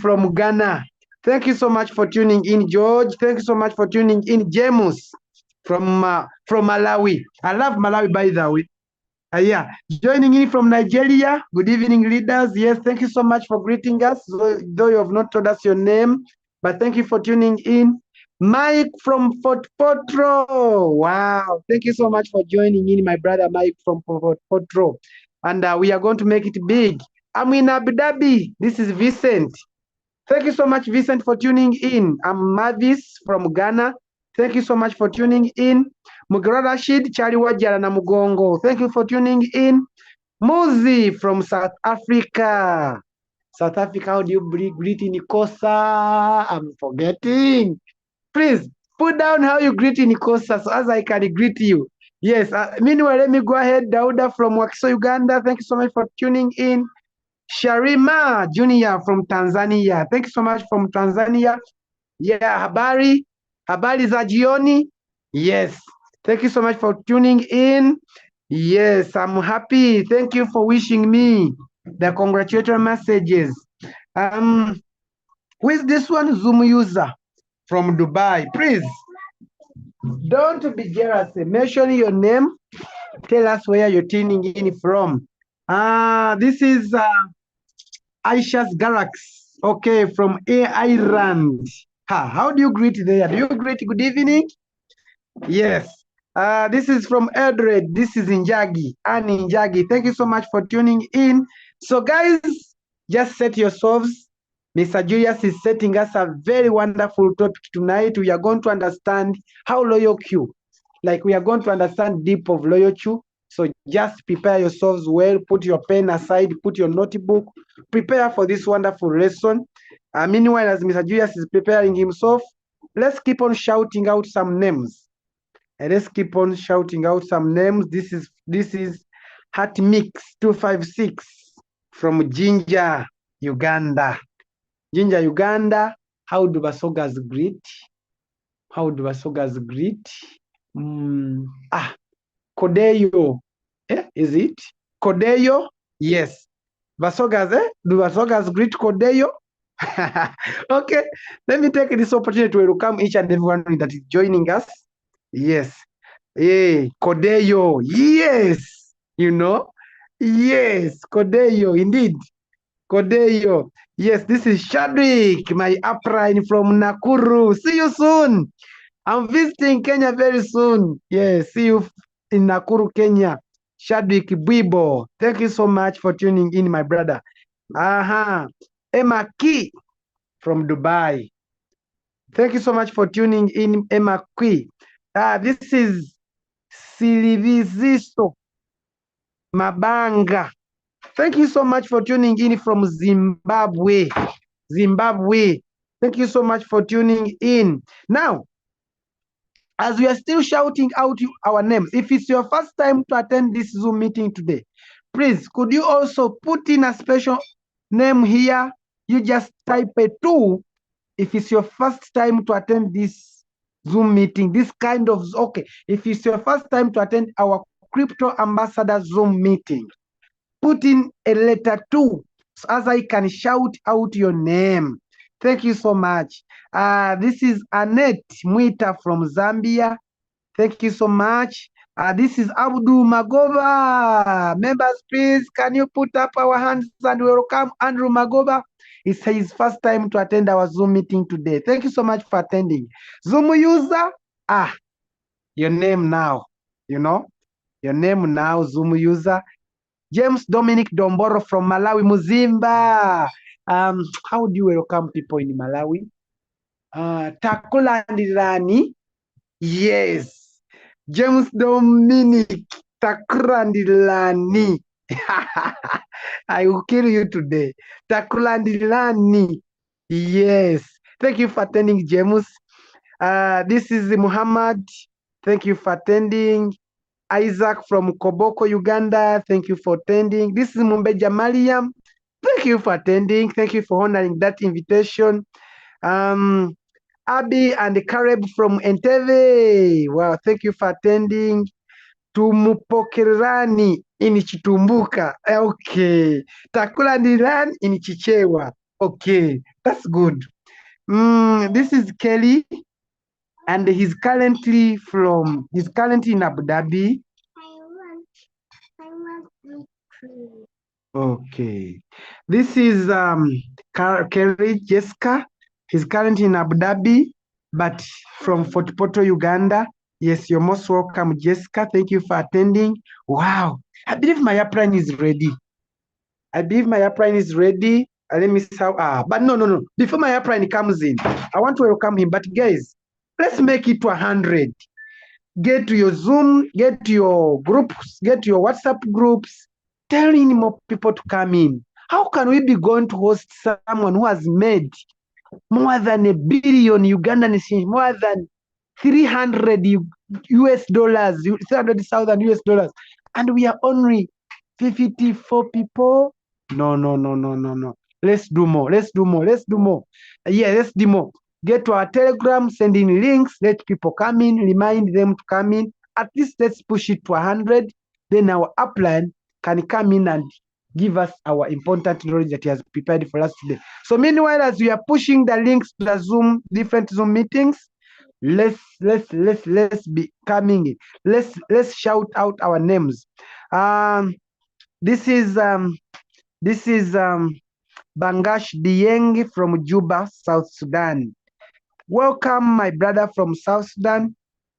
from Ghana. Thank you so much for tuning in, George. Thank you so much for tuning in, James from Malawi. I love Malawi, by the way. Yeah, joining in from Nigeria. Good evening, leaders. Yes, thank you so much for greeting us, though you have not told us your name, but thank you for tuning in. Mike from Fort Potro. Wow, thank you so much for joining in, my brother Mike from Fort Potro. And we are going to make it big. I'm in Abu Dhabi. This is Vincent. Thank you so much, Vincent, for tuning in. I'm Mavis from Ghana. Thank you so much for tuning in. Mugara Rashid, Charlie Wajara na Mugongo. Thank you for tuning in. Muzi from South Africa. South Africa, how do you greet in Ikosa? I'm forgetting. Please, put down how you greet in Ikosa so as I can greet you. Yes, meanwhile, let me go ahead. Dauda from Wakiso, Uganda. Thank you so much for tuning in. Sharima Junior from Tanzania. Thank you so much from Tanzania. Yeah, habari za jioni. Yes, thank you so much for tuning in. Yes, I'm happy. Thank you for wishing me the congratulatory messages. Who is this one? Zoom user from Dubai. Please, don't be jealous. Mention your name. Tell us where you're tuning in from. This is Aisha's Galaxy. Okay, from Ireland. How do you greet there? Do you greet good evening? Yes. This is from Eldred. This is Injagi. And Injagi. Thank you so much for tuning in. So, guys, just set yourselves. Mr. Julius is setting us a very wonderful topic tonight. We are going to understand how Royalq, like we are going to understand deep of Royalq. So just prepare yourselves well, put your pen aside, put your notebook, prepare for this wonderful lesson. Meanwhile, as Mr. Julius is preparing himself, let's keep on shouting out some names. And let's keep on shouting out some names. This is Hat Mix 256 from Jinja, Uganda. Jinja, Uganda. How do Basogas greet? How do Basogas greet? Kodeyo. Is it? Kodeyo? Yes. Basogas, Do Basogas greet Kodeyo? Okay. Let me take this opportunity to welcome each and everyone that is joining us. Yes. Hey, Kodeyo. Yes. You know? Yes. Kodeyo. Indeed. Kodeyo. Yes, this is Shadwick, my upline from Nakuru. See you soon. I'm visiting Kenya very soon. Yes, see you in Nakuru, Kenya. Shadwick Bibo. Thank you so much for tuning in, my brother. Emma Key from Dubai. Thank you so much for tuning in, Emma Key. This is Silivizisto Mabanga. Thank you so much for tuning in from Zimbabwe. Zimbabwe. Thank you so much for tuning in. Now, as we are still shouting out our names, if it's your first time to attend this Zoom meeting today, please, could you also put in a special name here? You just type a 2 if it's your first time to attend this Zoom meeting, this kind of, okay, if it's your first time to attend our Crypto Ambassador Zoom meeting, put in a letter 2 so as I can shout out your name. Thank you so much. This is Annette Mwita from Zambia. Thank you so much. This is Abdu Magoba. Members, please, can you put up our hands and welcome Andrew Magoba? It's his first time to attend our Zoom meeting today. Thank you so much for attending. Zoom user, your name now, you know, your name now, Zoom user. James Dominic Domboro from Malawi, Muzimba. How do you welcome people in Malawi? Takulandilani. Yes. James Dominic Takulandilani. I will kill you today. Takulandilani. Yes. Thank you for attending, James. This is Muhammad. Thank you for attending. Isaac from Koboko, Uganda. Thank you for attending. This is Mumbeja Mariam. Thank you for attending. Thank you for honoring that invitation. Abby and Caleb from Entebbe. Wow, thank you for attending. Tumupokerani in Chitumbuka. Okay. Takulandiran in Chichewa. Okay, that's good. This is Kelly, and he's currently in Abu Dhabi. Okay. This is Kerry Jessica. He's currently in Abu Dhabi, but from Fort Portal, Uganda. Yes, you're most welcome, Jessica. Thank you for attending. Wow. I believe my apron is ready. Let me see how. But no. Before my apron comes in, I want to welcome him. But guys, let's make it to 100. Get to your Zoom, get to your groups, get to your WhatsApp groups, telling more people to come in. How can we be going to host someone who has made more than $1 billion Ugandan, more than 300 US dollars, 300,000 US dollars, and we are only 54 people? No. Let's do more. Yeah, let's do more. Get to our Telegram, send in links, let people come in, remind them to come in. At least let's push it to 100. Then our upline can come in and give us our important knowledge that he has prepared for us today. So meanwhile, as we are pushing the links to the Zoom, different Zoom meetings, let's be coming. Let's shout out our names. This is Bangash Dieng from Juba, South Sudan. Welcome, my brother from South Sudan.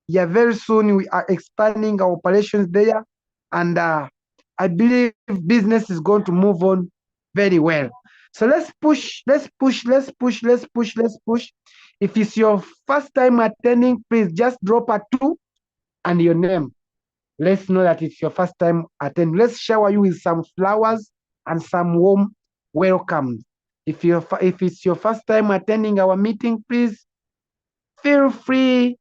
Yeah, very soon we are expanding our operations there, and I believe business is going to move on very well. So let's push. If it's your first time attending, please just drop a 2 and your name. Let's know that it's your first time attending. Let's shower you with some flowers and some warm welcome. If it's your first time attending our meeting, please feel free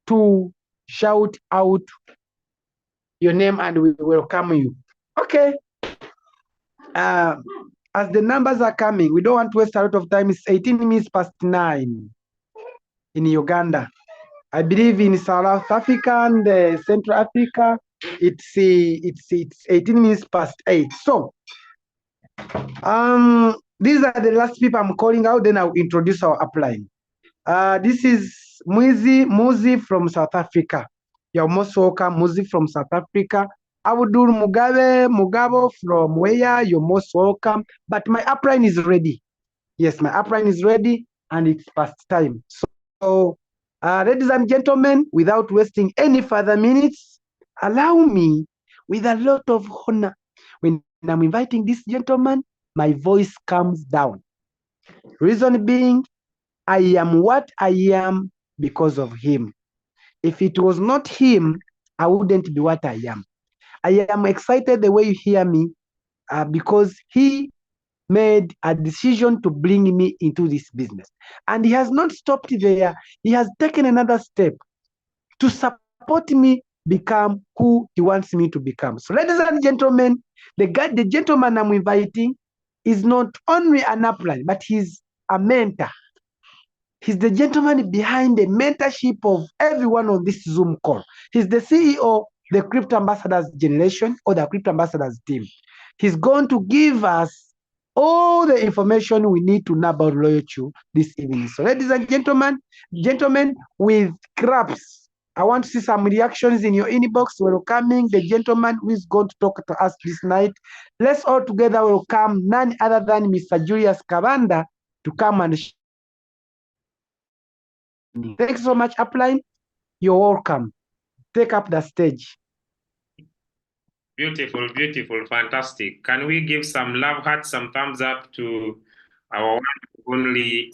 to shout out your name and we welcome you. Okay. As the numbers are coming, we don't want to waste a lot of time. It's 18 minutes past 9 in Uganda. I believe in South Africa and Central Africa, it's 18 minutes past 8. So, these are the last people I'm calling out. Then I'll introduce our upline. This is Muzi from South Africa. You're most welcome, Muzi from South Africa. Abdul Mugabo from where? You're most welcome. But my upline is ready. Yes, my upline is ready, and it's past time. So, ladies and gentlemen, without wasting any further minutes, allow me, with a lot of honor, when I'm inviting this gentleman, my voice comes down. Reason being, I am what I am because of him. If it was not him, I wouldn't be what I am. I am excited the way you hear me because he made a decision to bring me into this business. And he has not stopped there. He has taken another step to support me become who he wants me to become. So ladies and gentlemen, the gentleman I'm inviting is not only an upline, but he's a mentor. He's the gentleman behind the mentorship of everyone on this Zoom call. He's the CEO, the Crypto Ambassadors Generation, or the Crypto Ambassadors team. He's going to give us all the information we need to know about Royalq this evening. So ladies and gentlemen, with claps, I want to see some reactions in your inbox. Welcoming the gentleman who is going to talk to us this night. Let's all together welcome none other than Mr. Julius Kabanda to come and thanks so much, upline. You're welcome. Take up the stage. Beautiful, fantastic. Can we give some love hearts, some thumbs up to our one only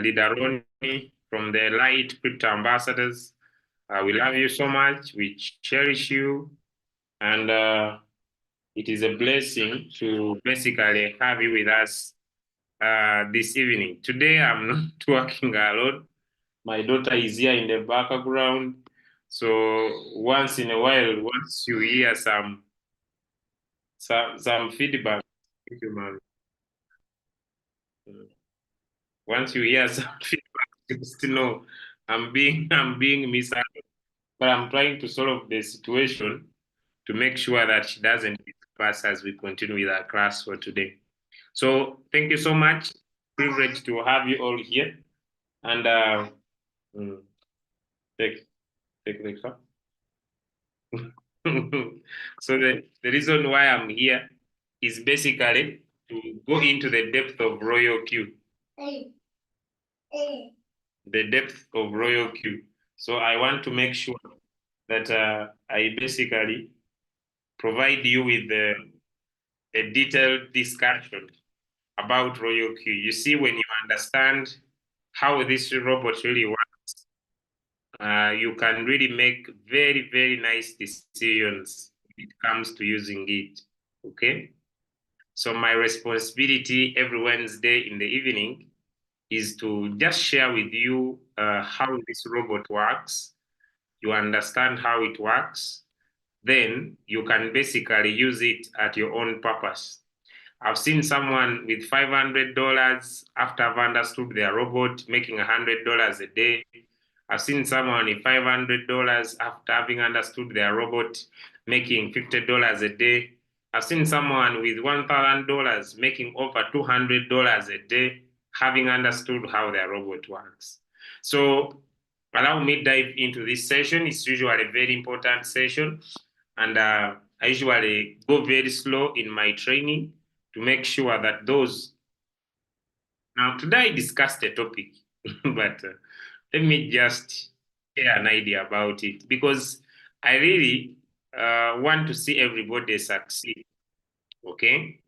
leader Ronnie from the Light Crypto Ambassadors? We love you so much. We cherish you. And it is a blessing to basically have you with us this evening. Today, I'm not working alone. My daughter is here in the background. So once in a while, once you hear some feedback, thank you, man. Once you hear some feedback, just know I'm being misunderstood. But I'm trying to solve the situation to make sure that she doesn't pass as we continue with our class for today. So thank you so much. Privileged to have you all here. And take next one. So the reason why I'm here is basically to go into the depth of Royalq. The depth of Royalq. So I want to make sure that I basically provide you with a detailed discussion about Royalq. You see, when you understand how this robot really works, you can really make very, very nice decisions when it comes to using it. Okay? So my responsibility every Wednesday in the evening is to just share with you how this robot works. You understand how it works, then you can basically use it at your own purpose. I've seen someone with $500 after I've understood their robot making $100 a day. I've seen someone with $500 after having understood their robot making $50 a day. I've seen someone with $1,000 making over $200 a day, having understood how their robot works. So allow me dive into this session. It's usually a very important session, and I usually go very slow in my training to make sure that those. Now, today I discussed a topic, but let me just share an idea about it because I really want to see everybody succeed. Okay.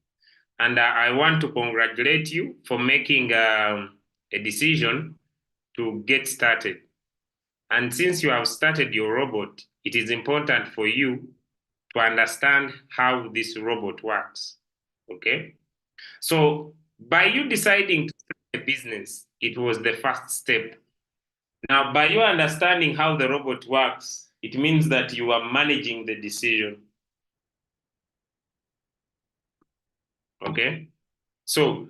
And I want to congratulate you for making a decision to get started. And since you have started your robot, it is important for you to understand how this robot works. Okay. So by you deciding to start a business, it was the first step. Now, by you understanding how the robot works, it means that you are managing the decision. Okay? So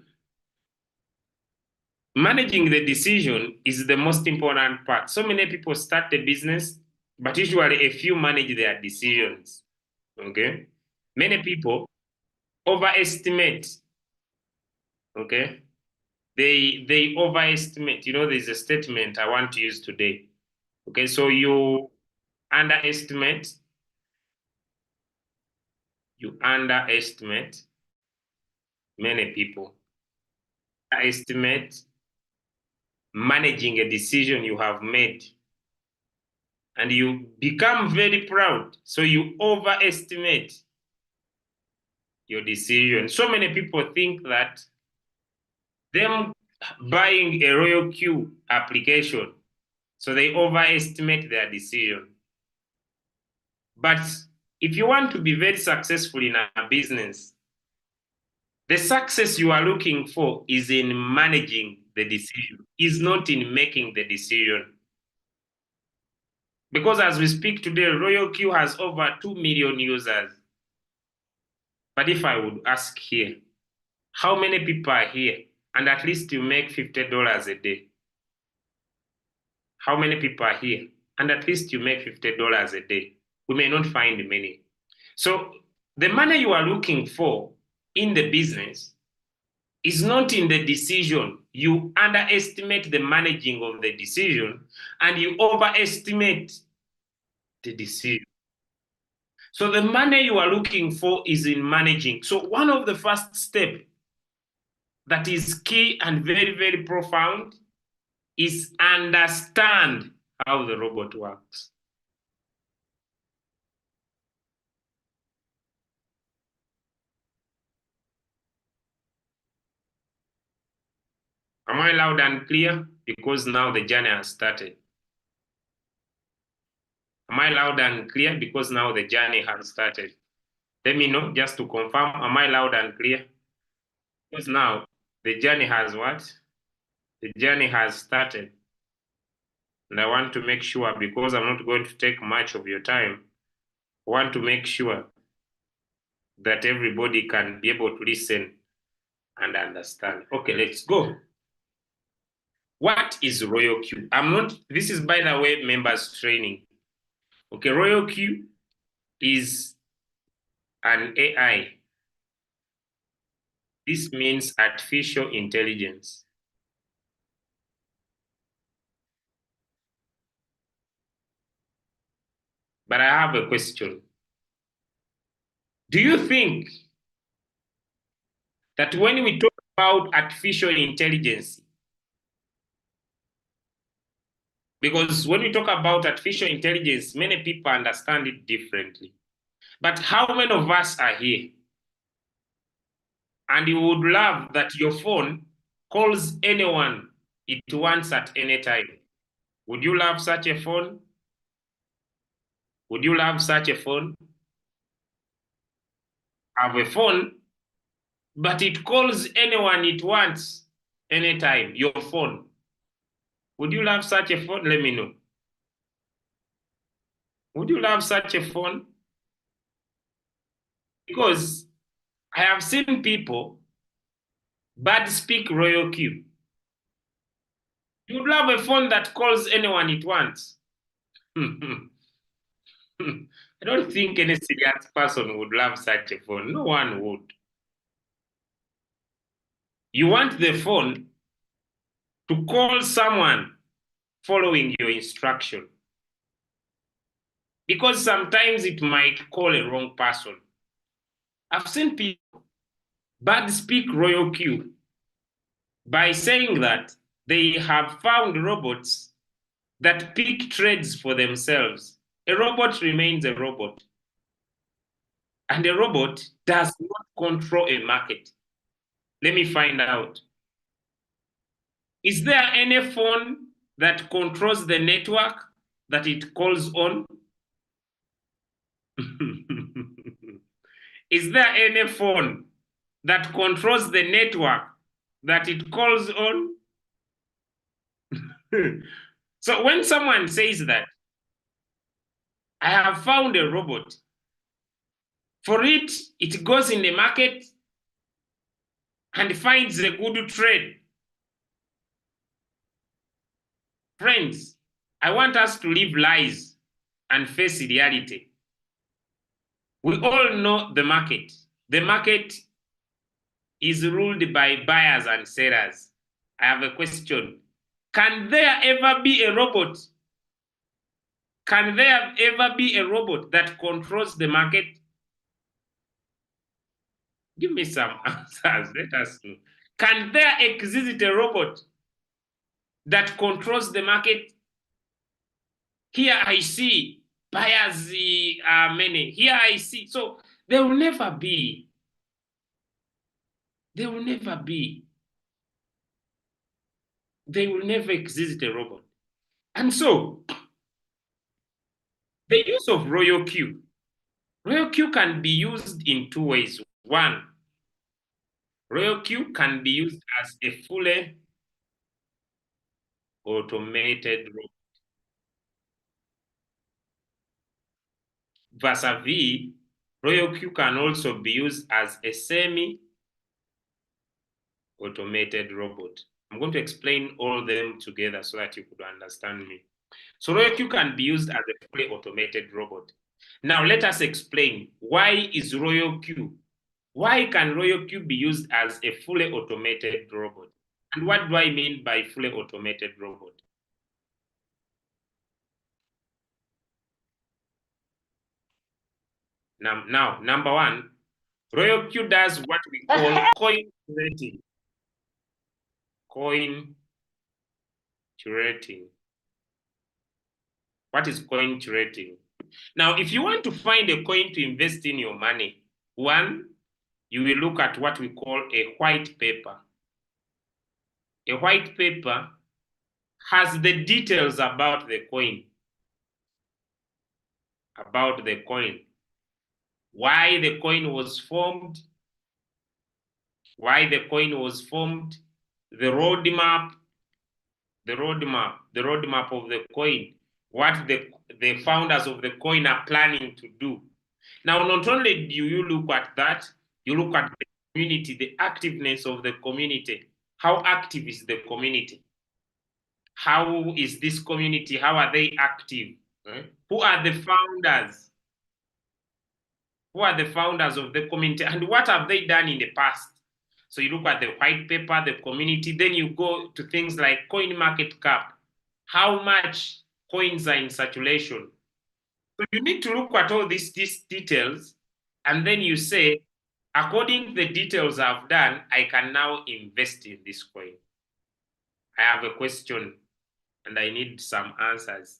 managing the decision is the most important part. So many people start a business, but usually a few manage their decisions. Okay? Many people overestimate. Okay? They overestimate. You know, there's a statement I want to use today. Okay, so you underestimate, many people estimate managing a decision you have made, and you become very proud, so you overestimate your decision. So many people think that them buying a Royalq application, so they overestimate their decision. But if you want to be very successful in a business, the success you are looking for is in managing the decision, is not in making the decision. Because as we speak today, Royalq has over 2 million users. But if I would ask here, how many people are here and at least you make $50 a day? How many people are here and at least you make $50 a day? We may not find many. So the money you are looking for in the business is not in the decision. You underestimate the managing of the decision and you overestimate the decision. So the money you are looking for is in managing. So one of the first steps that is key and very, very profound is understand how the robot works. Am I loud and clear? Because now the journey has started. Am I loud and clear? Because now the journey has started. Let me know just to confirm. Am I loud and clear? Because now the journey has what? The journey has started. And I want to make sure, because I'm not going to take much of your time, I want to make sure that everybody can be able to listen and understand. Okay, let's go. What is Royalq? This is, by the way, members training. Okay, Royalq is an AI. This means artificial intelligence. But I have a question. Do you think that when we talk about artificial intelligence, because when we talk about artificial intelligence, many people understand it differently. But how many of us are here and you would love that your phone calls anyone it wants at any time? Would you love such a phone? Would you love such a phone? Have a phone, but it calls anyone it wants anytime, your phone. Would you love such a phone? Let me know. Would you love such a phone? Because I have seen people bad speak Royalq. You'd love a phone that calls anyone it wants. I don't think any serious person would love such a phone. No one would. You want the phone to call someone following your instruction. Because sometimes it might call a wrong person. I've seen people bad speak Royalq by saying that they have found robots that pick trades for themselves. A robot remains a robot. And a robot does not control a market. Let me find out. Is there any phone that controls the network that it calls on? Is there any phone that controls the network that it calls on? So when someone says that, I have found a robot, for it, it goes in the market and finds a good trade. Friends, I want us to leave lies and face reality. We all know the market. The market is ruled by buyers and sellers. I have a question. Can there ever be a robot? Can there ever be a robot that controls the market? Give me some answers. Let us know. Can there exist a robot that controls the market? Here I see buyers are many. Here I see. So there will never be. There will never be. There will never exist a robot. And so the use of Royalq. Royalq can be used in two ways. One, Royalq can be used as a fully automated robot. Vis-a-vis, Royalq can also be used as a semi-automated robot. I'm going to explain all of them together so that you could understand me. So Royalq can be used as a fully automated robot. Now let us explain why is Royalq. Why can Royalq be used as a fully automated robot? And what do I mean by fully automated robot? Now, number one, Royalq does what we call coin curating. Coin curating. What is coin curating? Now, if you want to find a coin to invest in your money, one, you will look at what we call a white paper. A white paper has the details about the coin. About the coin. Why the coin was formed, why the coin was formed, the roadmap of the coin, what the founders of the coin are planning to do. Now, not only do you look at that, you look at the community, the activeness of the community. How active is the community? How is this community? How are they active? Who are the founders? Who are the founders of the community and what have they done in the past? So you look at the white paper, the community, then you go to things like coin market cap. How much coins are in circulation? So you need to look at all these details, and then you say, according to the details I've done, I can now invest in this coin. I have a question and I need some answers.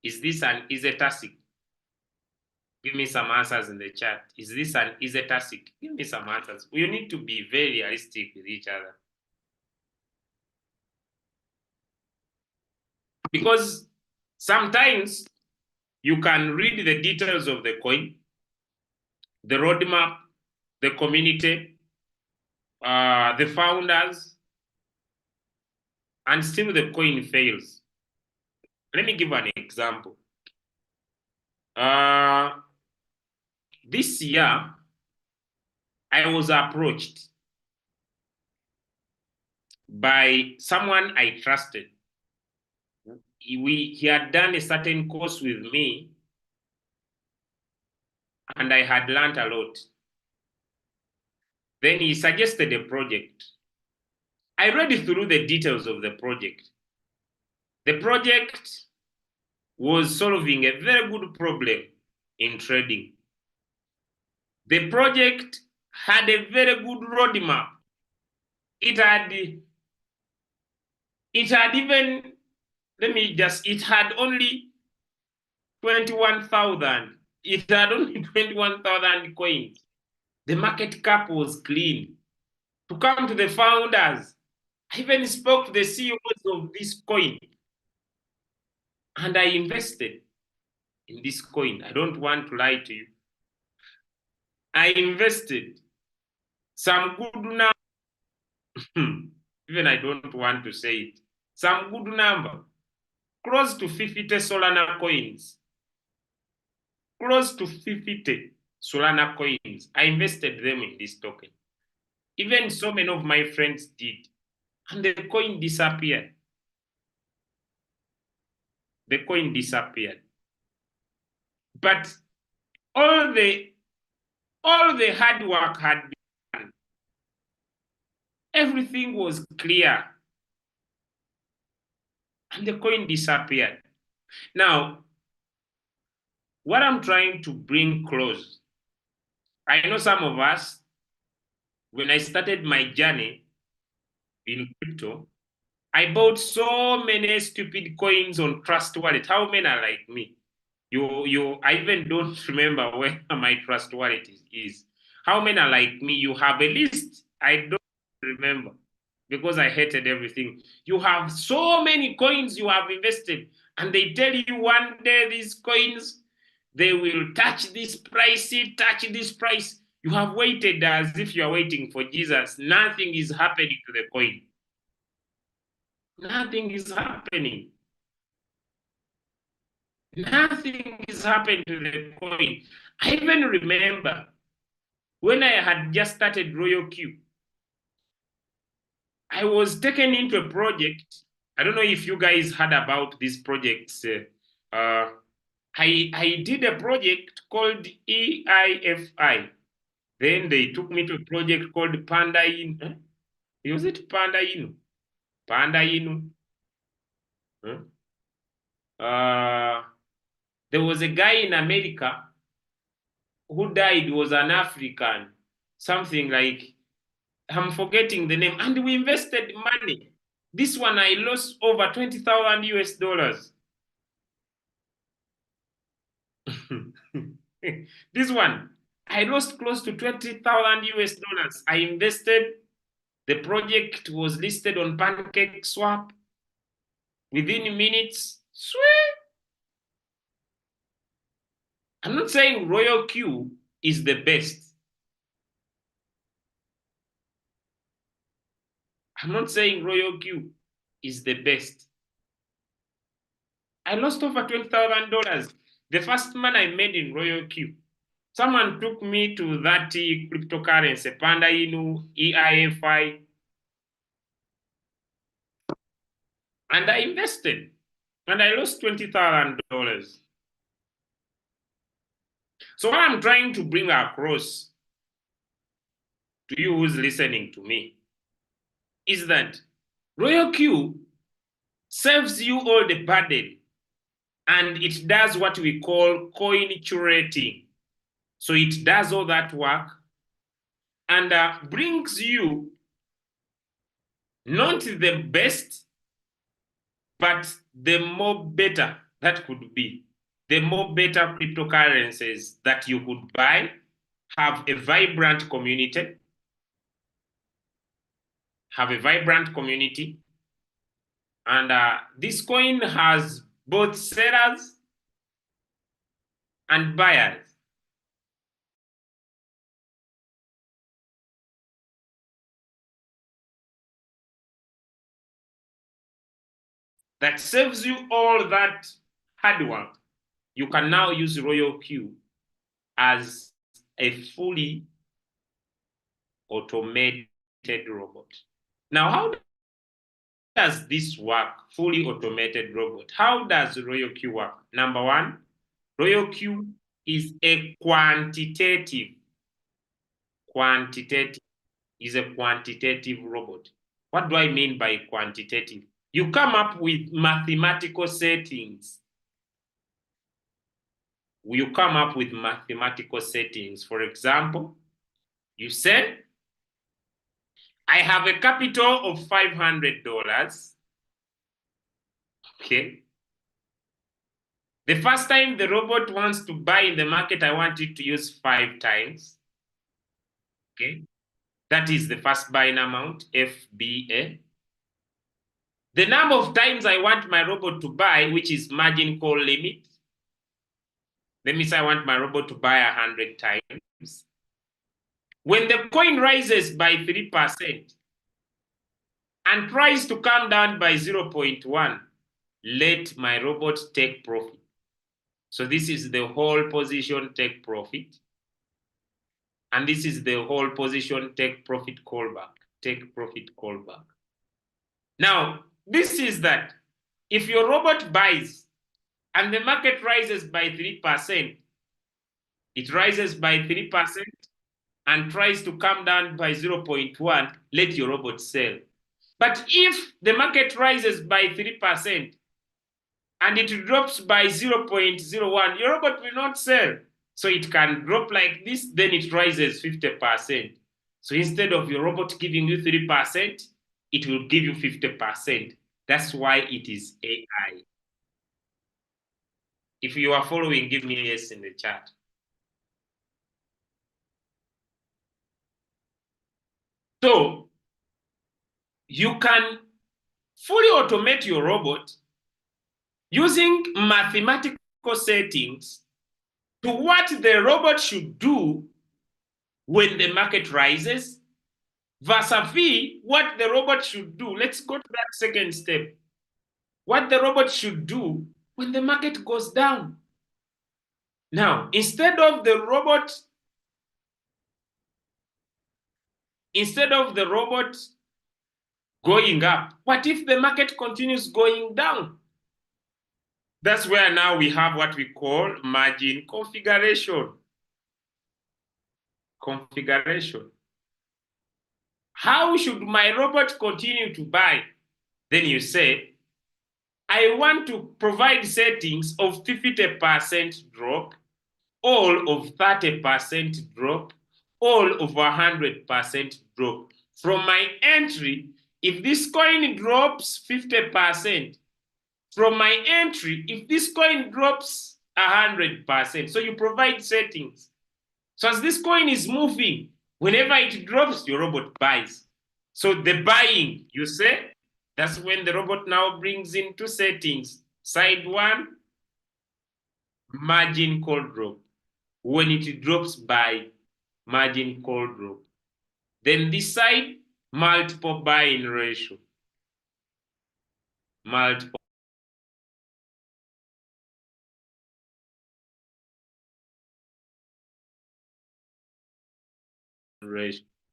Is this an ezetasic? Give me some answers in the chat. Is this an ezetasic? Give me some answers. We need to be very realistic with each other. Because sometimes you can read the details of the coin, the roadmap, the community, the founders, and still the coin fails. Let me give an example. This year, I was approached by someone I trusted. He had done a certain course with me, and I had learned a lot. Then he suggested a project. I read through the details of the project. The project was solving a very good problem in trading. The project had a very good roadmap. It had even, it had only 21,000. It had only 21,000 coins. The market cap was clean. To come to the founders, I even spoke to the CEOs of this coin, and I invested in this coin. I don't want to lie to you. I invested some good number. Even I don't want to say it. Some good number. Close to 50 Solana coins. Close to 50 Solana coins. I invested them in this token. Even so many of my friends did. And the coin disappeared. The coin disappeared. But all the hard work had been done. Everything was clear. And the coin disappeared. Now, what I'm trying to bring close, I know some of us, when I started my journey in crypto, I bought so many stupid coins on Trust Wallet. How many are like me? I even don't remember where my Trust Wallet is. How many are like me? You have a list. I don't remember because I hated everything. You have so many coins you have invested, and they tell you one day these coins, they will touch this price, touch this price. You have waited as if you are waiting for Jesus. Nothing is happening to the coin. Nothing is happening. Nothing is happening to the coin. I even remember when I had just started Royalq, I was taken into a project. I don't know if you guys heard about these projects. I did a project called EIFI. Then they took me to a project called Panda Inu. Was it Panda Inu? Panda Inu. There was a guy in America who died, was an African, something like, I'm forgetting the name, and we invested money. This one I lost over 20,000 US dollars. This one I lost close to 20,000 US dollars. I invested. The project was listed on Pancake Swap. Within minutes, sweet. I'm not saying Royalq is the best. I'm not saying Royalq is the best. I lost over $20,000. The first money I made in Royalq. Someone took me to that cryptocurrency, Panda Inu, EIFI, and I invested, and I lost $20,000. So what I'm trying to bring across to you who's listening to me is that Royalq saves you all the burden, and it does what we call coin curating. So it does all that work and brings you not the best, but the more better that could be. The more better cryptocurrencies that you could buy, have a vibrant community, and this coin has both sellers and buyers. That saves you all that hard work. You can now use Royalq as a fully automated robot. Now, how does this work? Fully automated robot. How does Royalq work? Number one, Royalq is a quantitative robot. What do I mean by quantitative? You come up with mathematical settings. For example, you say, I have a capital of $500. Okay. The first time the robot wants to buy in the market, I want it to use 5 times. Okay. That is the first buying amount, FBA. The number of times I want my robot to buy, which is margin call limit. Let me say I want my robot to buy 100 times. When the coin rises by 3% and price to come down by 0.1, let my robot take profit. So this is the whole position take profit. And this is the whole position take profit callback. Now, this is that if your robot buys and the market rises by 3%, it rises by 3% and tries to come down by 0.1, let your robot sell. But if the market rises by 3% and it drops by 0.01, your robot will not sell. So it can drop like this, then it rises 50%. So instead of your robot giving you 3%, it will give you 50%. That's why it is AI. If you are following, give me a yes in the chat. So you can fully automate your robot using mathematical settings to what the robot should do when the market rises vis-a-vis what the robot should do. Let's go to that second step. What the robot should do when the market goes down. Now, instead of the robot going up, what if the market continues going down? That's where now we have what we call margin configuration. How should my robot continue to buy? Then you say, I want to provide settings of 50% drop, all of 30% drop, all of 100% drop. From my entry, if this coin drops 50%, from my entry, if this coin drops 100%, so you provide settings. So as this coin is moving, whenever it drops, your robot buys. So the buying, you say, that's when the robot now brings in 2 settings. Side 1, margin call drop. When it drops by margin call drop. Then this side, multiple buying ratio.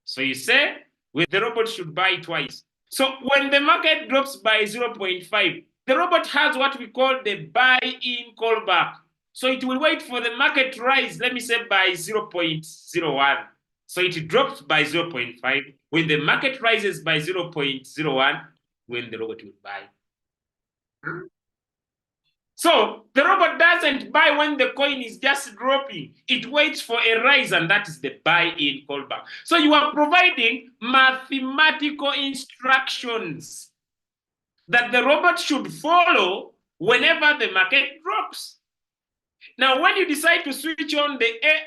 So you say the robot should buy twice. So when the market drops by 0.5, the robot has what we call the buy-in callback. So it will wait for the market to rise, let me say by 0.01. So it drops by 0.5. When the market rises by 0.01, when the robot will buy. So the robot doesn't buy when the coin is just dropping. It waits for a rise, and that is the buy-in callback. So you are providing mathematical instructions that the robot should follow whenever the market drops. Now, when you decide to switch on the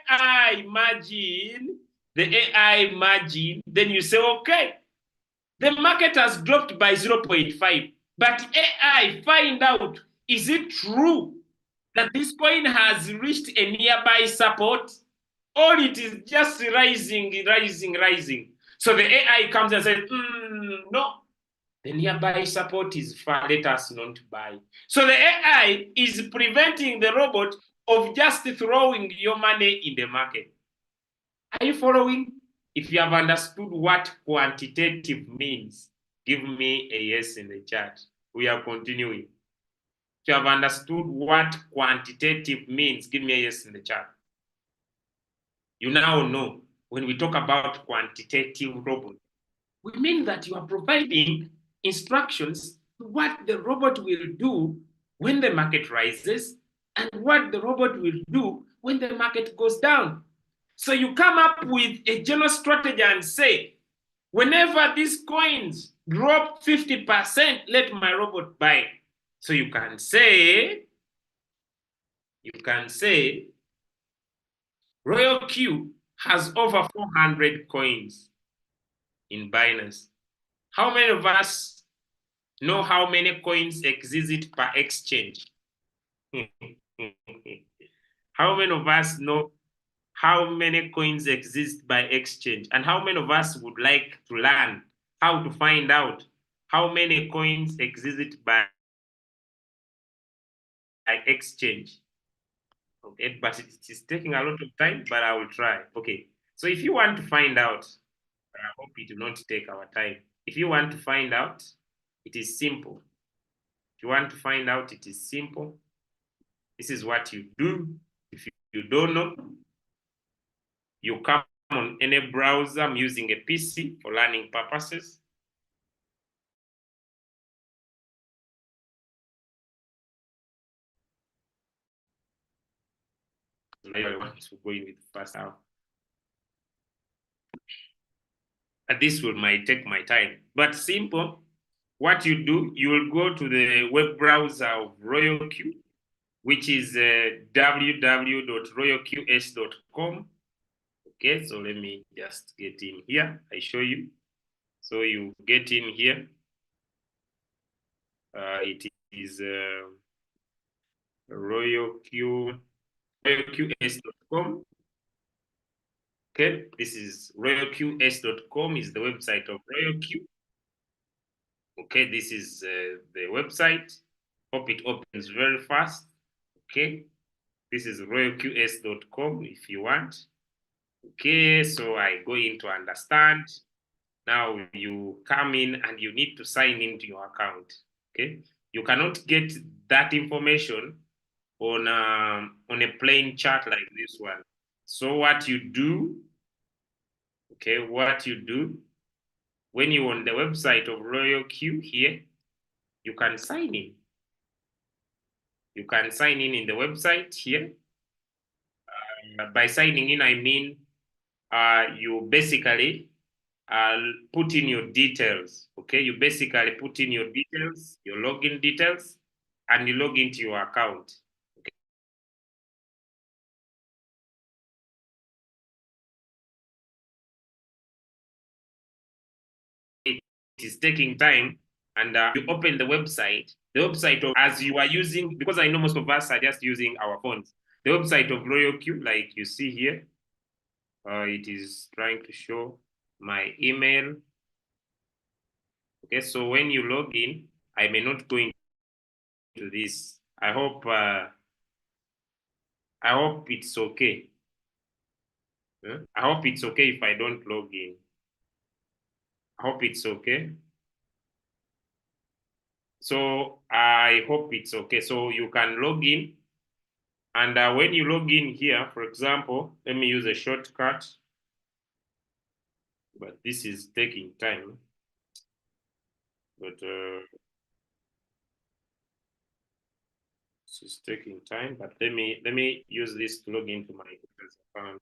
AI margin, then you say, okay, the market has dropped by 0.5, but AI find out, is it true that this coin has reached a nearby support, or it is just rising? So the AI comes and says, no, the nearby support is far, let us not buy. So the AI is preventing the robot of just throwing your money in the market. Are you following? If you have understood what quantitative means, give me a yes in the chat. We are continuing. If you have understood what quantitative means, give me a yes in the chat. You now know when we talk about quantitative robot, we mean that you are providing instructions to what the robot will do when the market rises and what the robot will do when the market goes down. So you come up with a general strategy and say, whenever these coins drop 50%, let my robot buy. So you can say, Royalq has over 400 coins in Binance. How many of us know how many coins exist per exchange? How many of us know how many coins exist by exchange? And how many of us would like to learn how to find out how many coins exist by exchange? Okay, but it is taking a lot of time, but I will try. Okay, so if you want to find out, I hope it will not take our time. If you want to find out, it is simple. If you want to find out, it is simple. This is what you do. If you don't know, you come on any browser. I'm using a PC for learning purposes. I want to go in with fast now. And this might take my time, but simple. What you do, you will go to the web browser of Royalq, which is www.royalqs.com. Okay, so let me just get in here. I show you. So you get in here. It is royalqs.com. Okay, this is royalqs.com is the website of Royalq. Okay, this is the website. Hope it opens very fast. Okay, this is royalqs.com if you want. Okay, so I go in to understand. Now you come in and you need to sign into your account. Okay, you cannot get that information on a plain chat like this one. So what you do, okay, when you're on the website of Royalq here, you can sign in. You can sign in the website here. By signing in, I mean you basically put in your details. Okay, you basically put in your details, your login details, and you log into your account. Okay. It is taking time, and you open the website. The website of, as you are using, because I know most of us are just using our phones. The website of Royalq, like you see here, it is trying to show my email. Okay, so when you log in, I may not go into this. I hope it's okay. I hope it's okay if I don't log in. I hope it's okay. So I hope it's okay. So you can log in. And when you log in here, for example, let me use a shortcut. but this is taking time. But this is taking time. But let me use this to log into my account.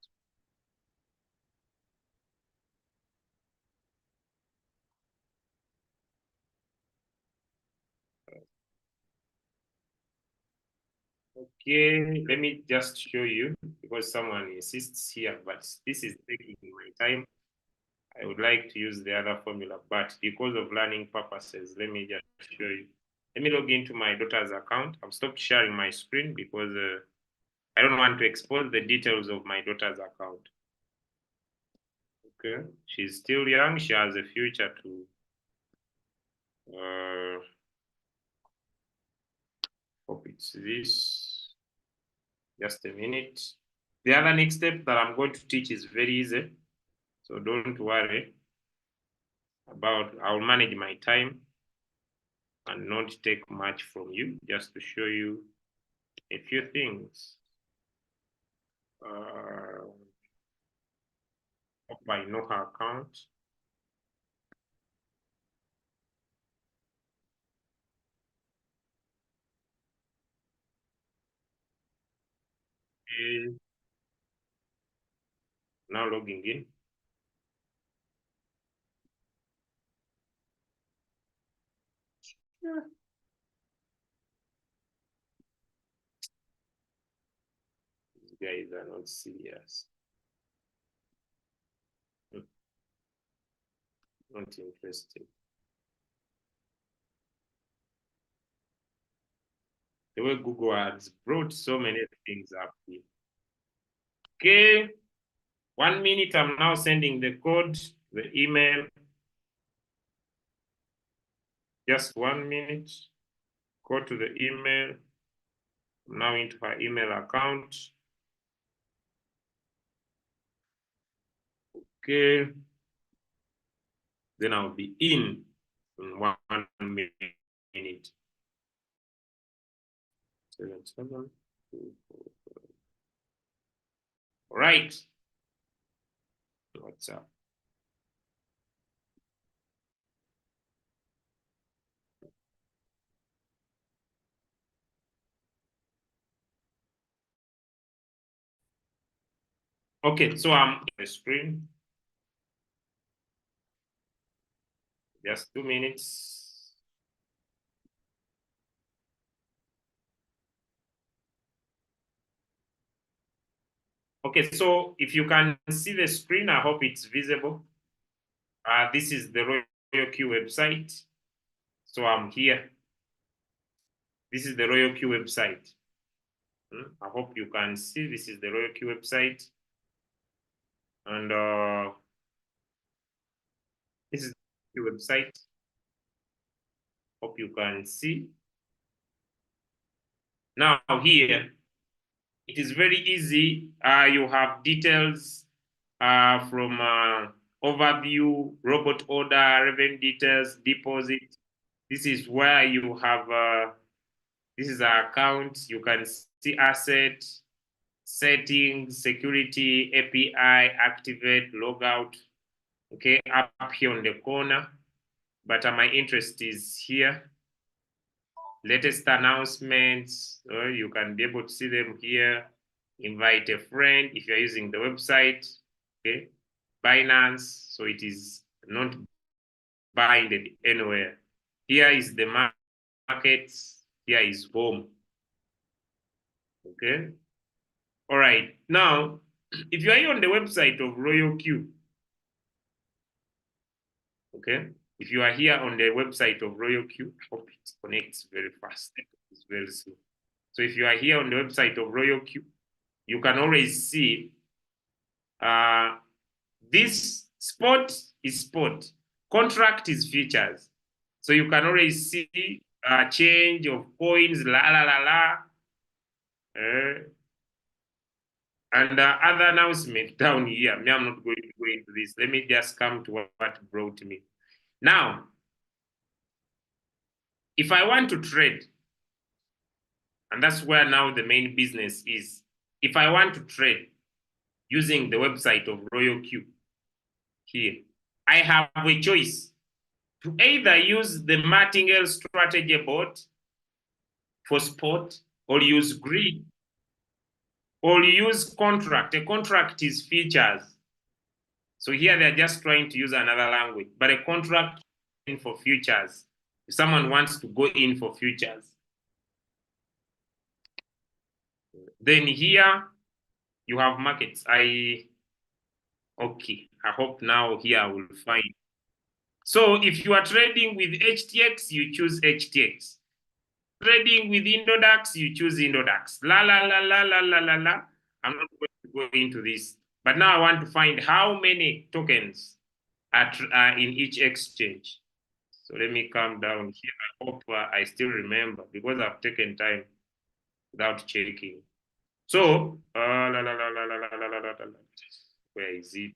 Okay, let me just show you because someone insists here, but this is taking my time. I would like to use the other formula, but because of learning purposes, let me just show you. Let me log into my daughter's account. I've stopped sharing my screen because I don't want to expose the details of my daughter's account. Okay, she's still young. She has a future to. Hope it's this. Just a minute. The other next step that I'm going to teach is very easy, so don't worry about. I'll manage my time and not take much from you, just to show you a few things. Hope I know her account. Okay. Now logging in. Yeah. These guys are not serious. Not interested. The way Google Ads brought so many things up here. Okay, 1 minute. I'm now sending the code, the email. Just 1 minute. Go to the email. I'm now into her email account. Okay. Then I'll be in 1 minute. 7, 7, 2, 4, 5. All right. What's up? Okay, so I'm on the screen. Just 2 minutes. Okay, so if you can see the screen, I hope it's visible. This is the Royalq website. So I'm here. This is the Royalq website. I hope you can see. This is the Royalq website. And this is the website. Hope you can see. Now here, it is very easy. You have details from overview, robot order, revenue details, deposit. This is where you have, this is our account. You can see asset, settings, security, API, activate, logout. Okay, up here on the corner. But my interest is here. Latest announcements, you can be able to see them here. Invite a friend if you're using the website. Okay, Binance, so it is not binded anywhere. Here is the market. Here is home. Okay. All right. Now, if you are here on the website of Royalq, okay, if you are here on the website of Royalq, hope it connects very fast. It's very slow. So if you are here on the website of Royalq, you can always see this spot is spot, contract is futures. So you can always see change of coins, and other announcement down here. Me, I'm not going to go into this. Let me just come to what brought me. Now, if I want to trade, and that's where now the main business is. If I want to trade using the website of Royalq here, I have a choice to either use the Martingale strategy board for spot, or use grid, or use contract. A contract is futures. So here they're just trying to use another language, but a contract in for futures. If someone wants to go in for futures, then here you have markets. Okay, I hope now here I will find. So if you are trading with HTX, you choose HTX. Trading with Indodax, you choose Indodax. La la la la la la la la. I'm not going to go into this, but now I want to find how many tokens are in each exchange. So let me come down here. I hope I still remember because I've taken time without checking. So, where is it?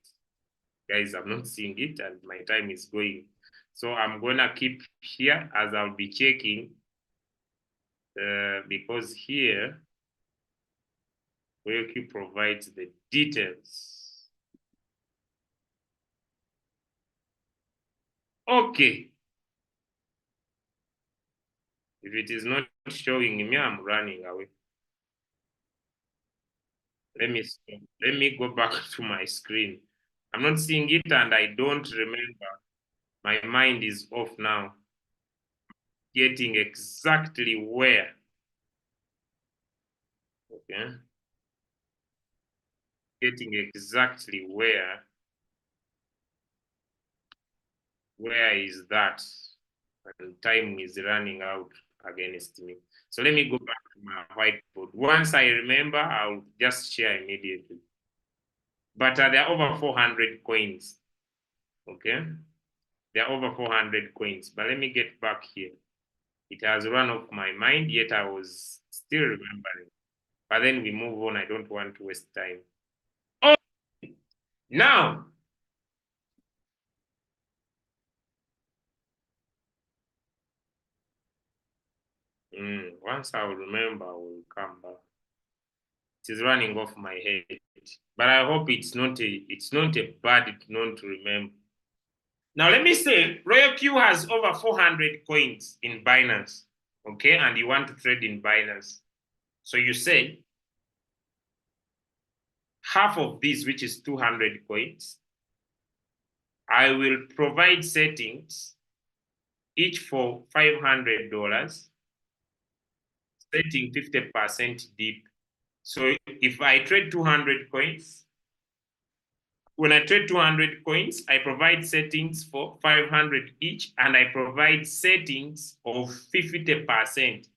Guys, I'm not seeing it and my time is going. So I'm gonna keep here as I'll be checking because here Royalq provides the details. Okay. If it is not showing me, I'm running away. Let me go back to my screen. I'm not seeing it and I don't remember. My mind is off now. Getting exactly where. Okay. Getting exactly where. Where is that? And time is running out against me. So let me go back to my whiteboard. Once I remember, I'll just share immediately. But there are over 400 coins. Okay. There are over 400 coins. But let me get back here. It has run off my mind, yet I was still remembering. But then we move on. I don't want to waste time. Oh, now. Once I will remember, I will come back. It is running off my head. But I hope it's not a bad known to remember. Now let me say Royalq has over 400 coins in Binance. Okay, and you want to trade in Binance. So you say half of this, which is 200 coins, I will provide settings each for $500, setting 50% deep. So if I trade 200 coins, when I trade 200 coins, I provide settings for 500 each, and I provide settings of 50%.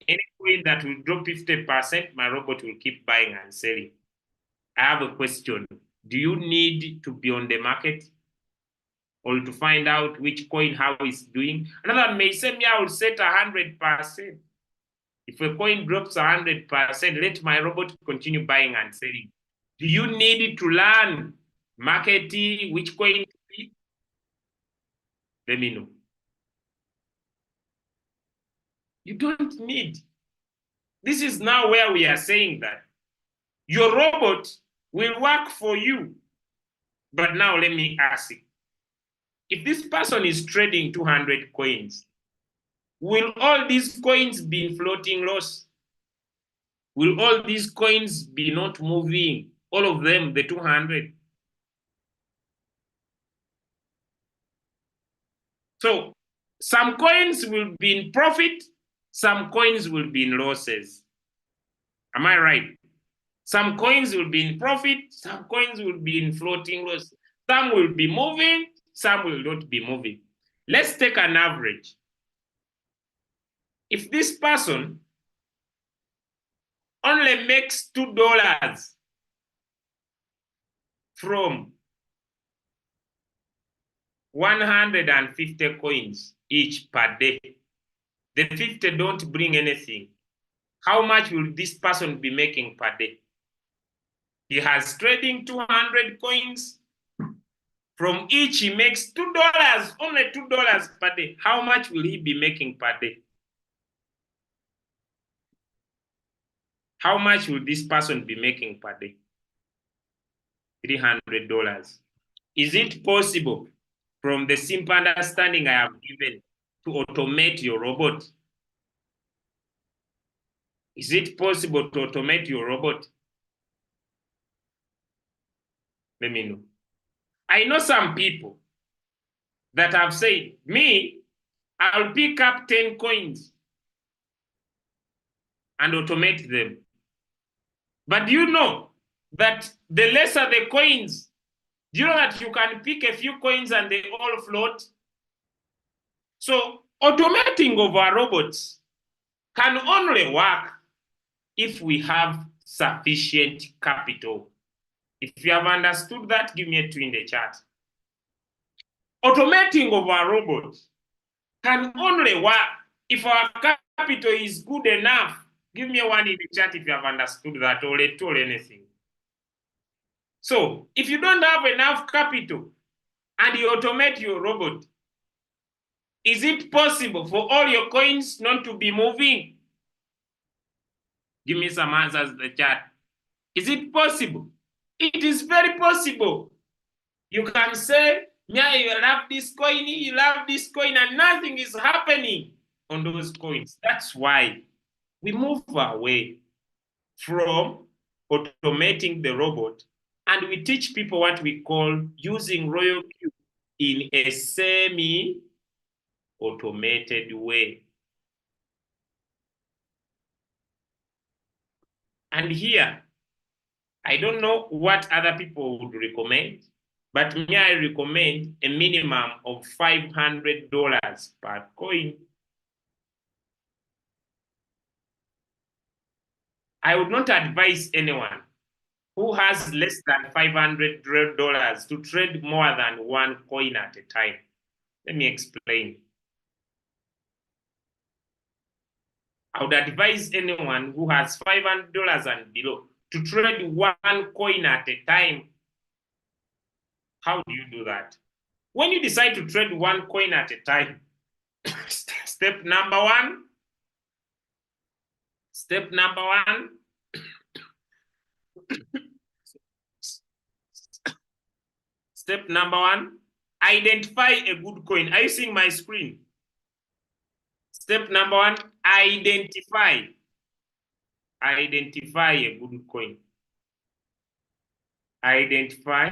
Any coin that will drop 50%, my robot will keep buying and selling. I have a question. Do you need to be on the market or to find out which coin, how it's doing? Another may say, me, I will set 100%. If a coin drops 100%, let my robot continue buying and selling. Do you need to learn marketing, which coin to pick? Let me know. You don't need. This is now where we are saying that your robot will work for you. But now let me ask you, if this person is trading 200 coins, will all these coins be in floating loss? Will all these coins be not moving? All of them, the 200? So some coins will be in profit, some coins will be in losses. Am I right? Some coins will be in profit, some coins will be in floating loss. Some will be moving, some will not be moving. Let's take an average. If this person only makes $2 from 150 coins each per day, the 50 don't bring anything. How much will this person be making per day? He has trading 200 coins. From each, he makes $2, only $2 per day. How much will he be making per day? How much will this person be making per day? $300. Is it possible from the simple understanding I have given to automate your robot? Is it possible to automate your robot? Let me know. I know some people that have said, me, I'll pick up 10 coins and automate them. But do you know that the lesser the coins, do you know that you can pick a few coins and they all float? So automating of our robots can only work if we have sufficient capital. If you have understood that, give me a 2 in the chat. Automating of our robots can only work if our capital is good enough. Give me a 1 in the chat if you have understood that, or a 2 or anything. So if you don't have enough capital and you automate your robot, is it possible for all your coins not to be moving? Give me some answers in the chat. Is it possible? It is very possible. You can say, yeah, you love this coin, you love this coin, and nothing is happening on those coins. That's why we move away from automating the robot, and we teach people what we call using Royalq in a semi-automated way. And here, I don't know what other people would recommend, but me, I recommend a minimum of $500 per coin. I would not advise anyone who has less than $500 to trade more than one coin at a time. Let me explain. I would advise anyone who has $500 and below to trade one coin at a time. How do you do that? When you decide to trade one coin at a time, step number one, identify a good coin. Are you seeing my screen? Step number one, identify a good coin. Identify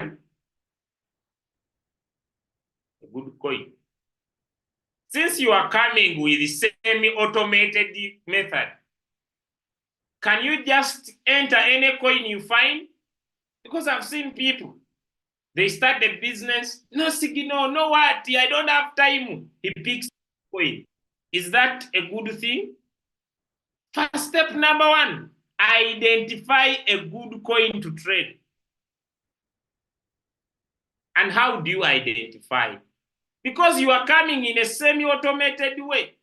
a good coin. Since you are coming with the semi-automated method, can you just enter any coin you find? Because I've seen people, they start the business, no signal, no what, I don't have time. He picks coin. Is that a good thing? First step number one, identify a good coin to trade. And how do you identify? Because you are coming in a semi-automated way.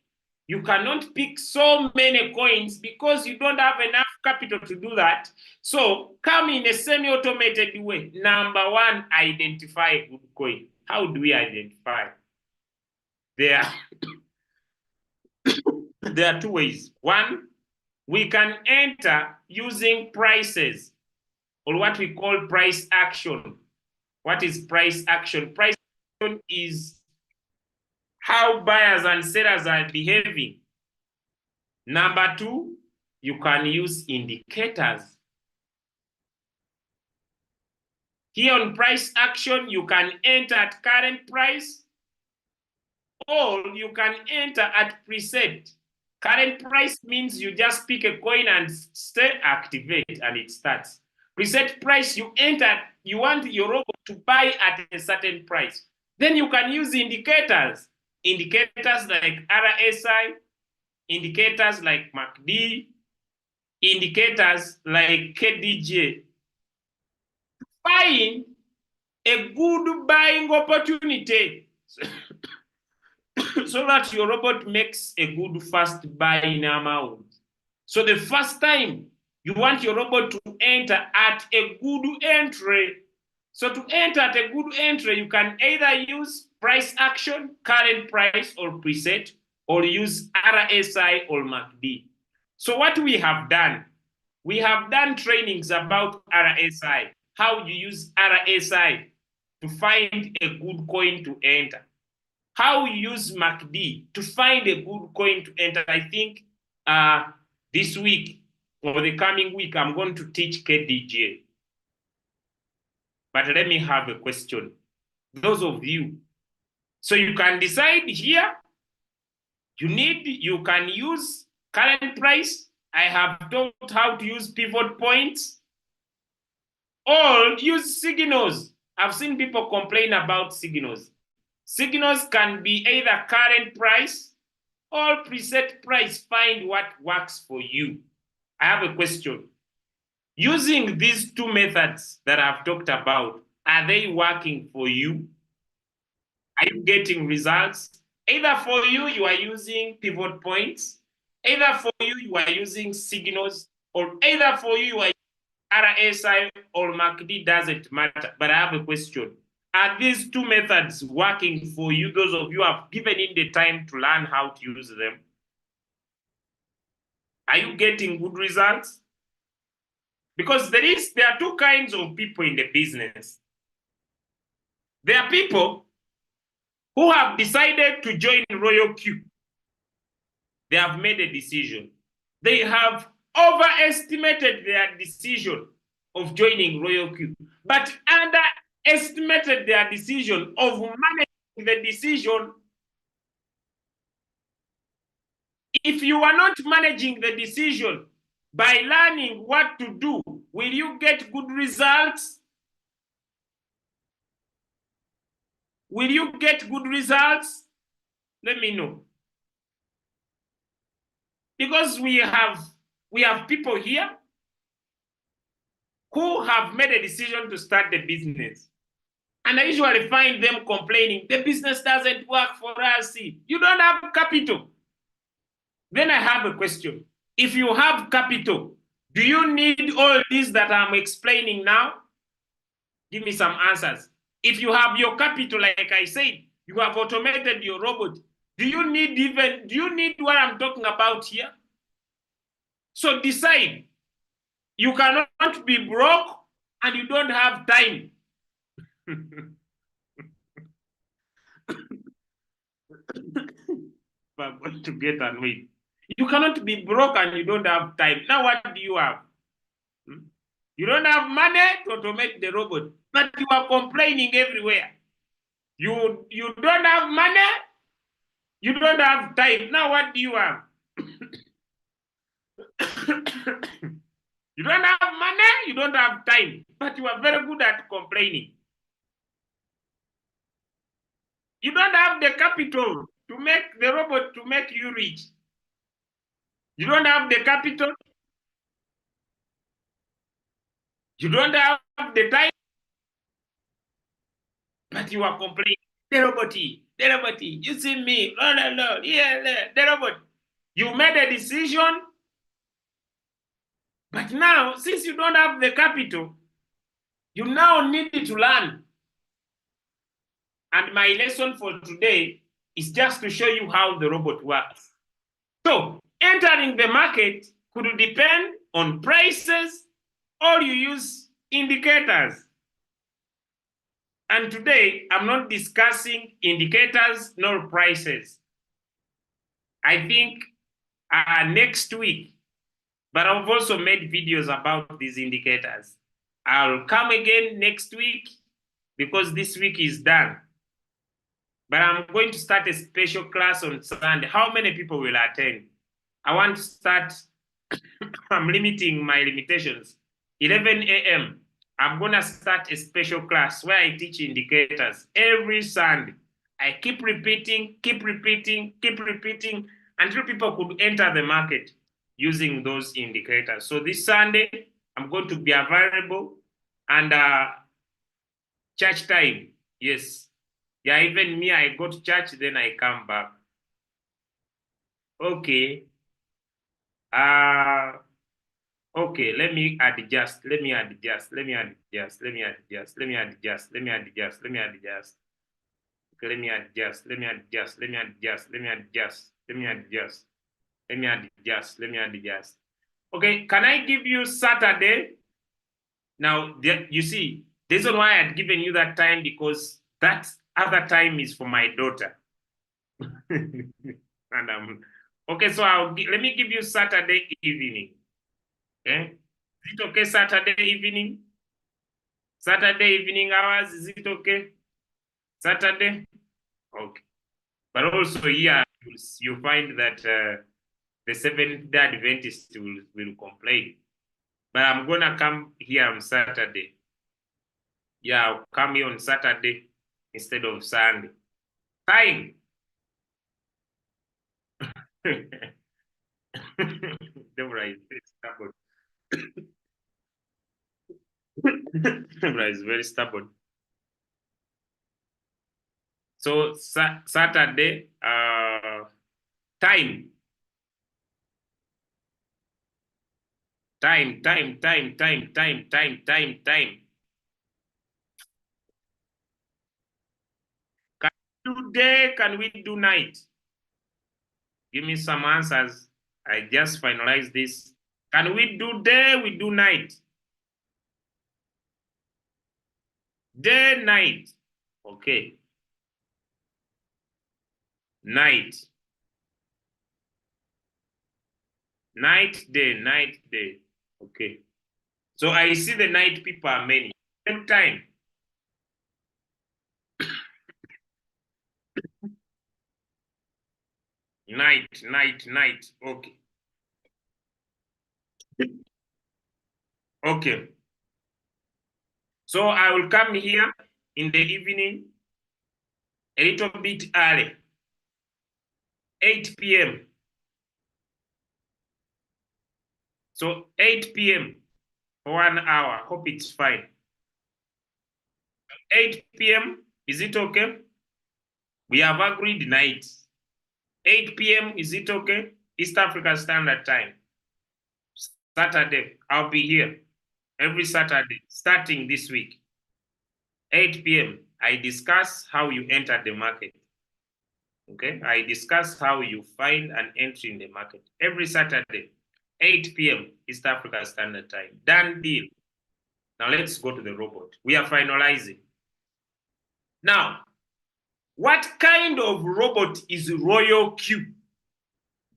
You cannot pick so many coins because you don't have enough capital to do that. So come in a semi-automated way. Number one, identify a good coin. How do we identify? There are two ways. One, we can enter using prices, or what we call price action. What is price action? Price action is how buyers and sellers are behaving. Number two, you can use indicators. Here on price action, you can enter at current price, or you can enter at preset. Current price means you just pick a coin and stay activate and it starts. Preset price, you enter, you want your robot to buy at a certain price. Then you can use indicators. Indicators like RSI, indicators like MACD, indicators like KDJ. Find a good buying opportunity so that your robot makes a good first buying amount. So the first time you want your robot to enter at a good entry. So to enter at a good entry, you can either use price action, current price, or preset, or use RSI or MACD. So what we have done trainings about RSI, how you use RSI. to find a good coin to enter. How you use MACD to find a good coin to enter. I think this week or the coming week, I'm going to teach KDJ. But let me have a question. Those of you, so you can decide here, you can use current price. I have taught how to use pivot points, or use signals. I've seen people complain about signals. Signals can be either current price or preset price. Find what works for you. I have a question. Using these two methods that I've talked about, are they working for you? Are you getting results? Either for you, you are using pivot points. Either for you, you are using signals. Or either for you, you are RSI or MACD, doesn't matter. But I have a question. Are these two methods working for you, those of you who have given in the time to learn how to use them? Are you getting good results? Because there are two kinds of people in the business. There are people who have decided to join Royalq. They have made a decision. They have overestimated their decision of joining Royalq, but underestimated their decision of managing the decision. If you are not managing the decision by learning what to do, will you get good results? Will you get good results? Let me know. Because we have people here who have made a decision to start the business. And I usually find them complaining, the business doesn't work for us. You don't have capital. Then I have a question. If you have capital, do you need all this that I'm explaining now? Give me some answers. If you have your capital, like I said, you have automated your robot, do you need what I'm talking about here? So decide. You cannot be broke and you don't have time. I'm going to get annoyed. You cannot be broke and you don't have time. Now what do you have? You don't have money to automate the robot, but you are complaining everywhere. You don't have money, you don't have time. Now what do you have? You don't have money, you don't have time, but you are very good at complaining. You don't have the capital to make the robot to make you rich. You don't have the capital. You don't have the time, but you are complaining. The robot, you see me, yeah, the robot. You made a decision, but now, since you don't have the capital, you now need to learn. And my lesson for today is just to show you how the robot works. So, entering the market could depend on prices, or you use indicators. And today, I'm not discussing indicators nor prices. I think next week, but I've also made videos about these indicators. I'll come again next week because this week is done. But I'm going to start a special class on Sunday. How many people will attend? I want to start, I'm limiting my limitations. 11 a.m. I'm going to start a special class where I teach indicators every Sunday. I keep repeating until people could enter the market using those indicators. So this Sunday, I'm going to be available, and church time, yes. Yeah, even me, I go to church, then I come back. Okay. Okay, let me adjust. Okay, let me adjust. Okay, Okay, can I give you Saturday? Now, you see, The reason why I had given you that time because that other time is for my daughter. And okay, so let me give you Saturday evening. Okay, is it okay? Saturday evening. Saturday evening hours. Is it okay? Saturday. Okay, but also here you find that the Seventh-day Adventists will complain. But I'm gonna come here on Saturday. Yeah, I'll come here on Saturday instead of Sunday. Time. Deborah is very stubborn. Deborah is very stubborn. So Saturday, time. Time. Can we do day? Can we do night? Give me some answers. I just finalized this. Can we do day? We do night. Day, night. Okay. Night. Night, day. Okay. So I see the night people are many. Same time. Night. Okay. Okay. So I will come here in the evening a little bit early. 8 p.m. So 8 p.m. for 1 hour. Hope it's fine. 8 p.m. Is it okay? We have agreed night. 8 p.m. Is it okay? East African Standard Time. Saturday, I'll be here every Saturday, starting this week. 8 p.m. I discuss how you enter the market. Okay, I discuss how you find an entry in the market every Saturday, 8 p.m. East African Standard Time. Done deal. Now let's go to the robot. We are finalizing. Now, what kind of robot is Royalq?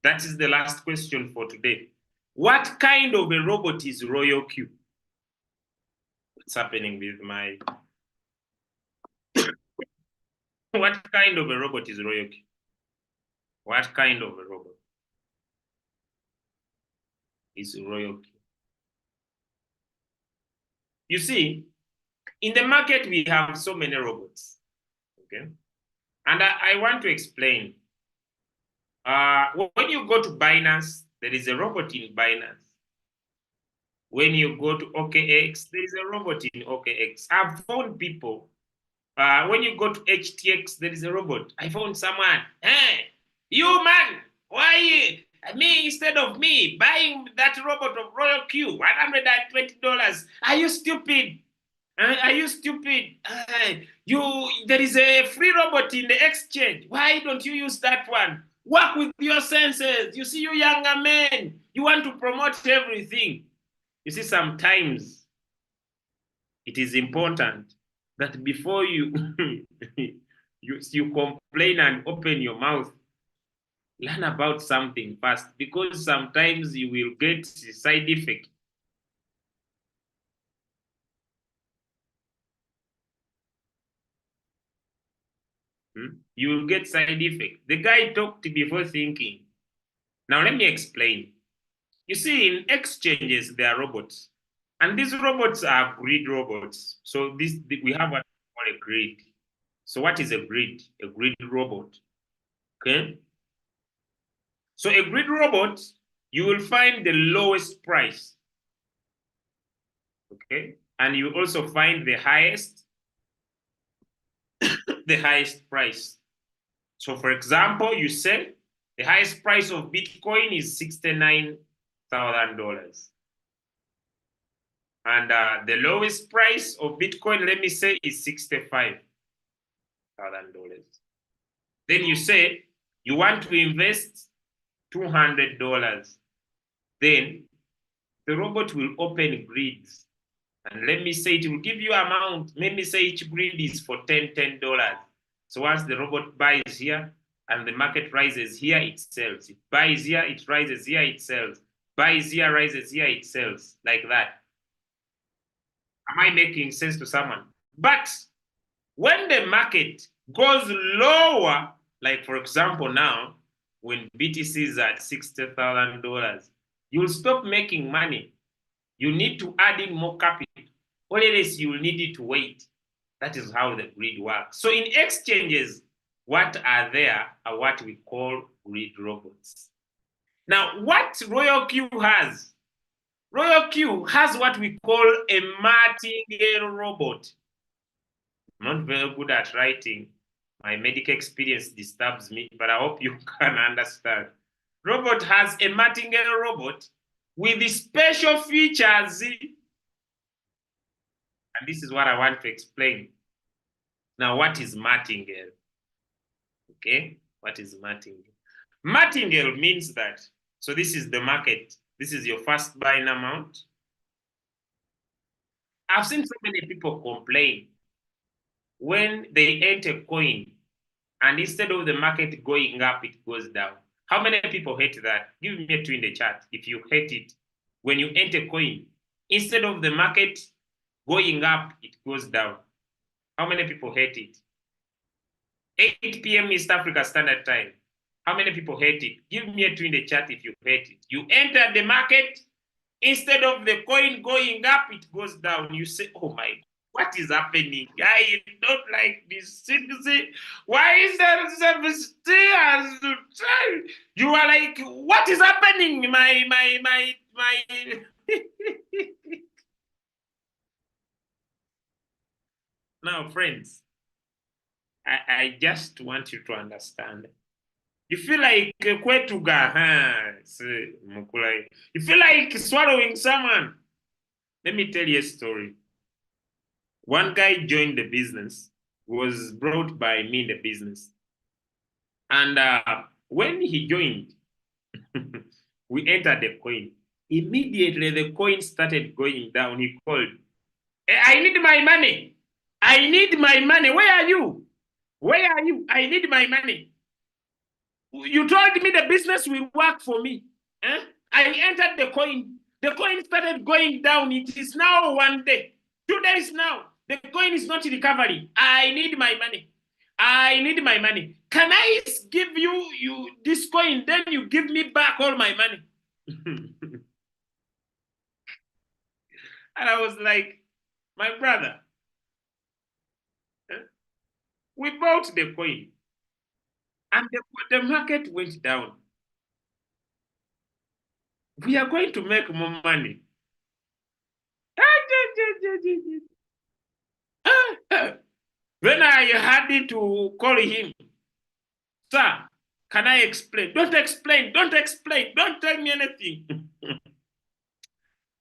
That is the last question for today. What kind of a robot is Royalq? What's happening with my... What kind of a robot is Royalq? What kind of a robot is Royalq? You see, in the market, we have so many robots, okay? And I want to explain. When you go to Binance, there is a robot in Binance. When you go to OKX, there is a robot in OKX. I've found people. When you go to HTX, there is a robot. I found someone. Hey, you man, why me instead of me buying that robot of Royalq, $120? Are you stupid? Are you stupid? There is a free robot in the exchange. Why don't you use that one? Work with your senses. You see, you younger men, you want to promote everything. You see, sometimes it is important that before you you complain and open your mouth, learn about something first, because sometimes you will get side effect. You will get side effect. The guy talked before thinking. Now let me explain. You see, in exchanges, there are robots. And these robots are grid robots. So we have what we call a grid. So what is a grid? A grid robot. Okay. So a grid robot, you will find the lowest price. Okay. And you also find the highest, the highest price. So for example, you say the highest price of Bitcoin is $69,000. And the lowest price of Bitcoin, let me say, is $65,000. Then you say you want to invest $200. Then the robot will open grids. And let me say it will give you amount. Let me say each grid is for $10. So once the robot buys here and the market rises here, it sells. It buys here, it rises here, it sells. Buys here, rises here, it sells. Like that. Am I making sense to someone? But when the market goes lower, like for example now, when BTC is at $60,000, you'll stop making money. You need to add in more capital, or else you will need it to wait. That is how the grid works. So in exchanges, what are there are what we call grid robots. Now, what Royalq has? Royalq has what we call a Martingale robot. I'm not very good at writing. My medical experience disturbs me, but I hope you can understand. Robot has a Martingale robot with the special features. And this is what I want to explain. Now, what is Martingale? Okay, what is Martingale? Martingale means that, so this is the market. This is your first buying amount. I've seen so many people complain when they enter coin and instead of the market going up, it goes down. How many people hate that? Give me a two in the chat if you hate it. When you enter coin, instead of the market going up, it goes down. How many people hate it? 8 p.m. East Africa Standard Time. How many people hate it? Give me a two in the chat if you hate it. You enter the market, instead of the coin going up, it goes down. You say, oh my, what is happening? I don't like this. Why is there service still? You are like, what is happening? My. Now, friends, I just want you to understand. You feel like kwetuga, you feel like swallowing someone. Let me tell you a story. One guy joined the business, was brought by me in the business. And when he joined, we entered the coin. Immediately, the coin started going down. He called, I need my money. I need my money. Where are you? Where are you? I need my money. You told me the business will work for me. Eh? I entered the coin. The coin started going down. It is now 1 day. 2 days now. The coin is not recovering. I need my money. I need my money. Can I give you this coin? Then you give me back all my money. And I was like, my brother, we bought the coin. And the market went down. We are going to make more money. Then I had to call him. Sir, can I explain? Don't explain. Don't explain. Don't tell me anything.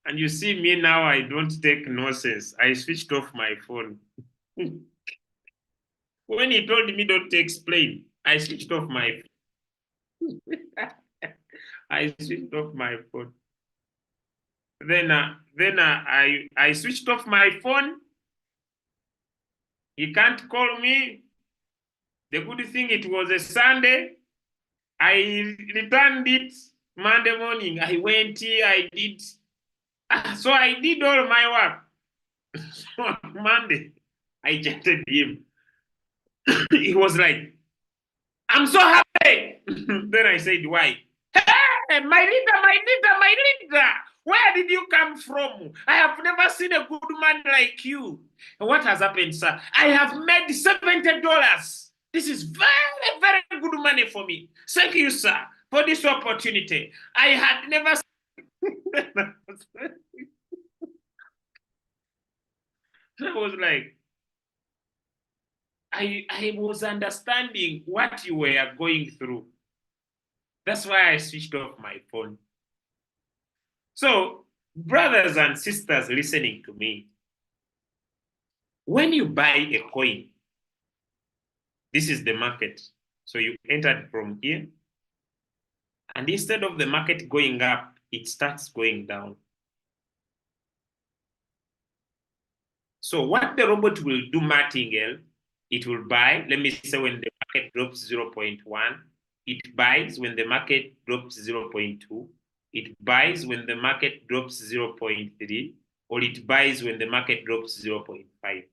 And you see me now, I don't take nonsense. I switched off my phone. When he told me don't explain, I switched off my phone. I switched off my phone. Then I switched off my phone. He can't call me. The good thing, it was a Sunday. I returned it Monday morning. I went here, I did. So I did all my work. So on Monday, I chatted him. He was like, I'm so happy. Then I said, why? Hey, my leader, where did you come from? I have never seen a good man like you. What has happened, sir? I have made $70. This is very, very good money for me. Thank you, sir, for this opportunity. I had never I was like, I was understanding what you were going through. That's why I switched off my phone. So, brothers and sisters listening to me, when you buy a coin, this is the market. So you entered from here, and instead of the market going up, it starts going down. So what the robot will do, Martingale, it will buy, let me say when the market drops 0.1, it buys when the market drops 0.2, it buys when the market drops 0.3, or it buys when the market drops 0.5.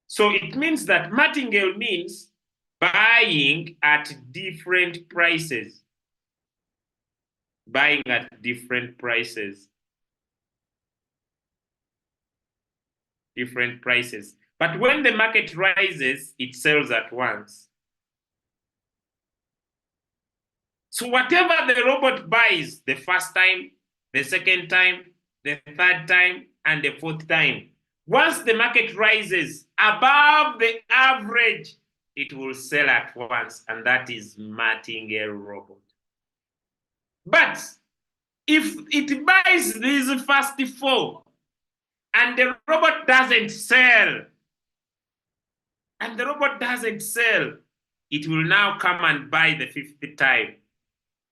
So it means that Martingale means buying at different prices. Buying at different prices. Different prices. But when the market rises, it sells at once. So whatever the robot buys the first time, the second time, the third time, and the fourth time, once the market rises above the average, it will sell at once, and that is Martingale robot. But if it buys these first four, and the robot doesn't sell, it will now come and buy the fifth time.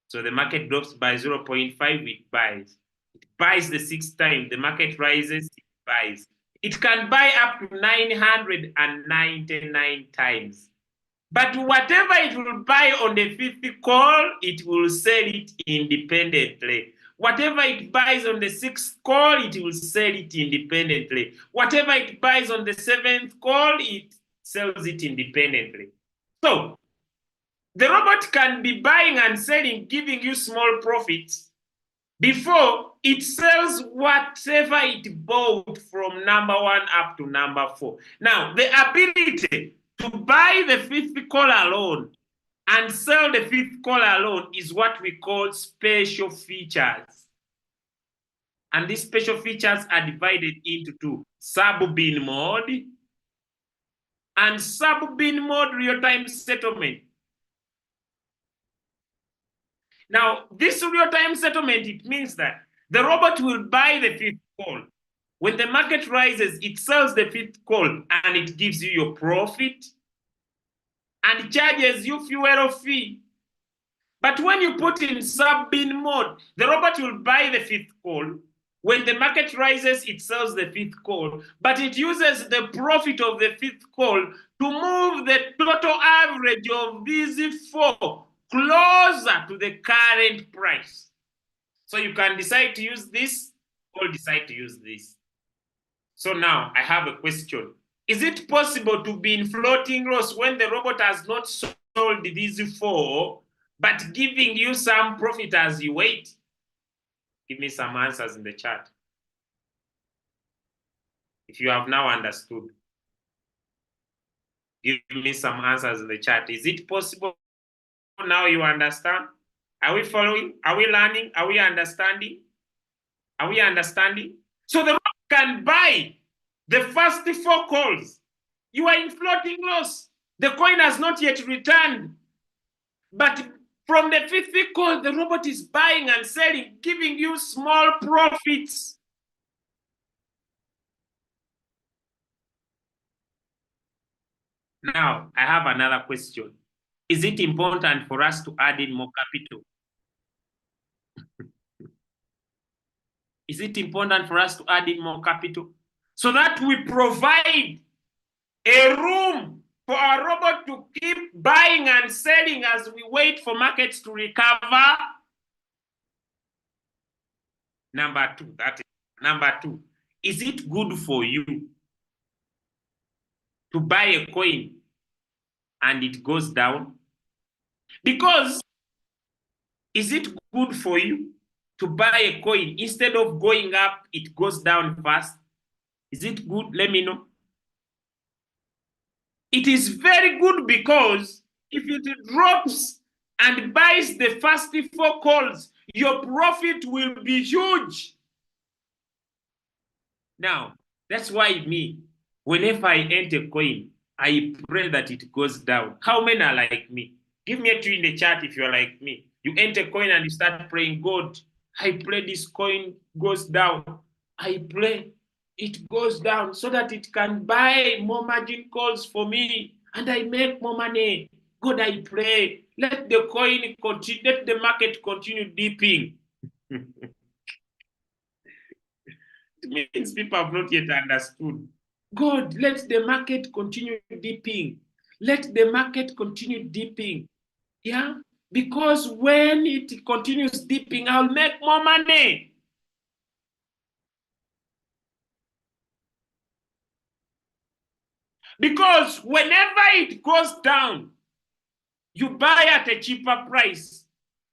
So the market drops by 0.5, it buys. It buys the sixth time, the market rises, it buys. It can buy up to 999 times. But whatever it will buy on the fifth call, it will sell it independently. Whatever it buys on the sixth call, it will sell it independently. Whatever it buys on the seventh call, it sells it independently. So the robot can be buying and selling, giving you small profits before it sells whatever it bought from number 1 up to number 4. Now, the ability to buy the fifth call alone and sell the fifth call alone is what we call special features. And these special features are divided into two: sub-bin mode and sub-bin mode real-time settlement. Now, this real-time settlement, it means that the robot will buy the fifth call. When the market rises, it sells the fifth call and it gives you your profit and charges you fuel fee. But when you put in sub-bin mode, the robot will buy the fifth call. When the market rises, it sells the fifth call, but it uses the profit of the fifth call to move the total average of these four closer to the current price. So you can decide to use this or decide to use this. So now I have a question. Is it possible to be in floating loss when the robot has not sold these four, but giving you some profit as you wait? Give me some answers in the chat. If you have now understood, give me some answers in the chat. Is it possible now you understand? Are we following? Are we learning? Are we understanding? Are we understanding? So the robot can buy the first four calls. You are in floating loss. The coin has not yet returned. But from the fifth call, the robot is buying and selling, giving you small profits. Now, I have another question. Is it important for us to add in more capital? Is it important for us to add in more capital so that we provide a room for our robot to keep buying and selling as we wait for markets to recover? Number two, is it good for you to buy a coin and it goes down? Because is it good for you to buy a coin instead of going up, it goes down fast? Is it good? Let me know. It is very good because if it drops and buys the first four calls, your profit will be huge. Now, that's why me, whenever I enter a coin, I pray that it goes down. How many are like me? Give me a 2 in the chat if you're like me. You enter a coin and you start praying, God, I pray this coin goes down. I pray it goes down so that it can buy more margin calls for me and I make more money. God, I pray, let the coin continue, let the market continue dipping. It means people have not yet understood. God, let the market continue dipping. Let the market continue dipping. Yeah, because when it continues dipping, I'll make more money. Because whenever it goes down, you buy at a cheaper price.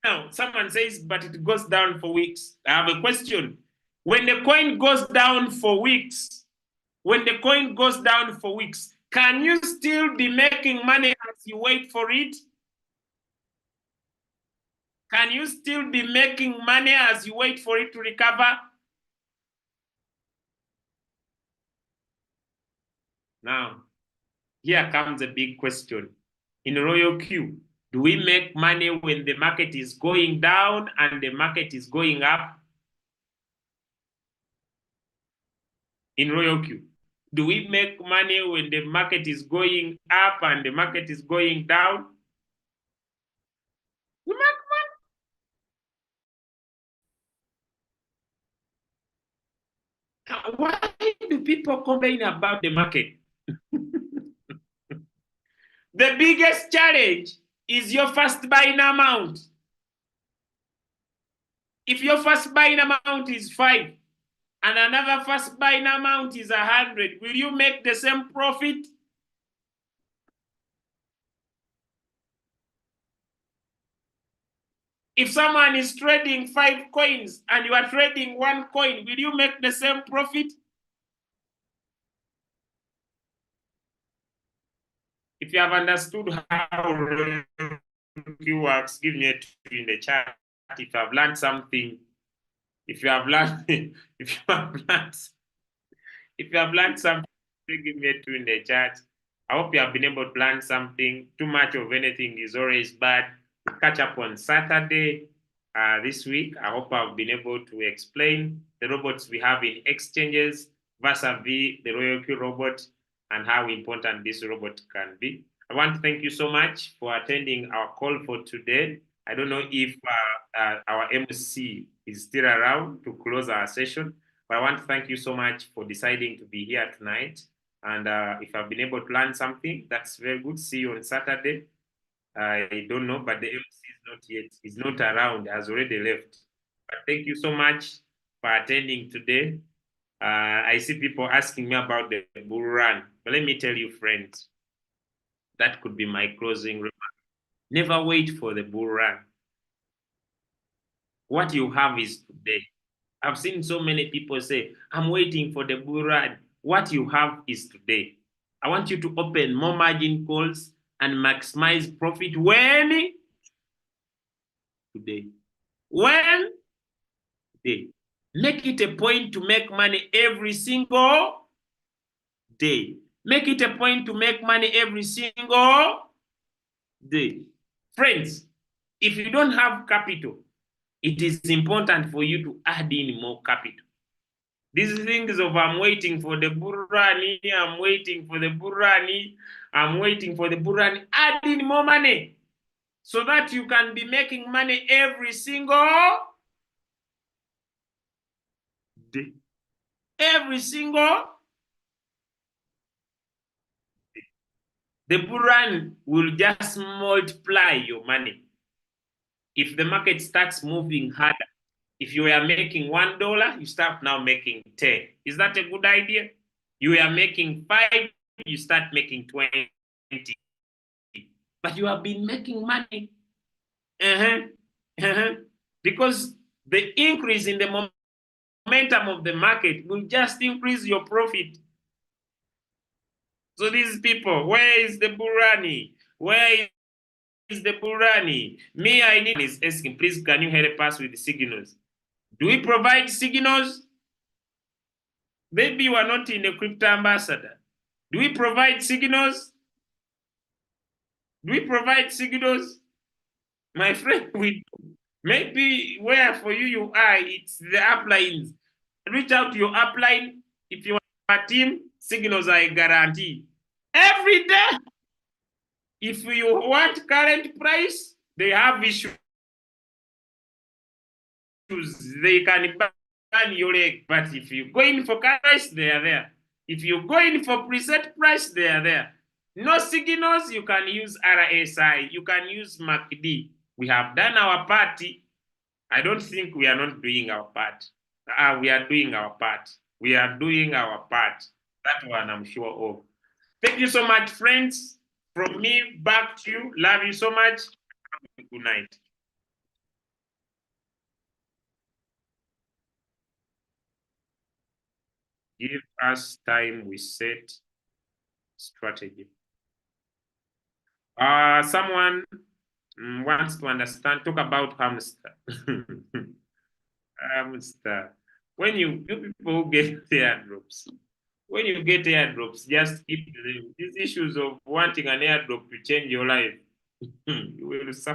Now, someone says, but it goes down for weeks. I have a question. When the coin goes down for weeks, can you still be making money as you wait for it? Can you still be making money as you wait for it to recover? Now, here comes a big question. In Royalq, do we make money when the market is going down and the market is going up? In Royalq, do we make money when the market is going up and the market is going down? We make money. Why do people complain about the market? The biggest challenge is your first buying amount. If your first buying amount is 5 and another first buying amount is 100, will you make the same profit? If someone is trading 5 coins and you are trading 1 coin, will you make the same profit? If you have understood how it works, give me a 2 in the chat. If you have learned something, if you have learned something, give me a 2 in the chat. I hope you have been able to learn something. Too much of anything is always bad. We'll catch up on Saturday this week. I hope I've been able to explain the robots we have in exchanges vis-a-vis the Royalq robot and how important this robot can be. I want to thank you so much for attending our call for today. I don't know if our MC is still around to close our session, but I want to thank you so much for deciding to be here tonight. And if I've been able to learn something, that's very good. See you on Saturday. I don't know, but the MC is not around, has already left. But thank you so much for attending today. I see people asking me about the bull run, but let me tell you, friends, that could be my closing remark. Never wait for the bull run. What you have is today. I've seen so many people say, I'm waiting for the bull run. What you have is today. I want you to open more margin calls and maximize profit when? Today. When? Today. Make it a point to make money every single day. Make it a point to make money every single day. Friends, if you don't have capital, it is important for you to add in more capital. These things of I'm waiting for the burrani, I'm waiting for the burrani, I'm waiting for the burrani, add in more money so that you can be making money every single day. Every single day. The burrani will just multiply your money. If the market starts moving harder, if you are making $1, you start now making 10. Is that a good idea? You are making 5, you start making 20. But you have been making money. Because the increase in the momentum of the market will just increase your profit. So these people, where is the burrani? Where is the burrani? Me, I need is asking, please, can you help us with the signals? Do we provide signals? Maybe you are not in a crypto ambassador. Do we provide signals? Do we provide signals? My friend, we do. Maybe where for you are, it's the uplines. Reach out to your upline. If you are a team, signals are a guarantee. Every day, if you want current price, they have issues. They can scan your leg. But if you go in for cash, they are there. If you go in for preset price, they are there. No signals, you can use RSI, you can use MACD. We have done our part. I don't think we are not doing our part. We are doing our part. We are doing our part. That one I'm sure of. Thank you so much, friends. From me back to you. Love you so much. Good night. Give us time, we set strategy. Someone wants to understand, talk about hamster. Hamster. When you people get airdrops, when you get airdrops, just keep them. These issues of wanting an airdrop to change your life, you will suffer.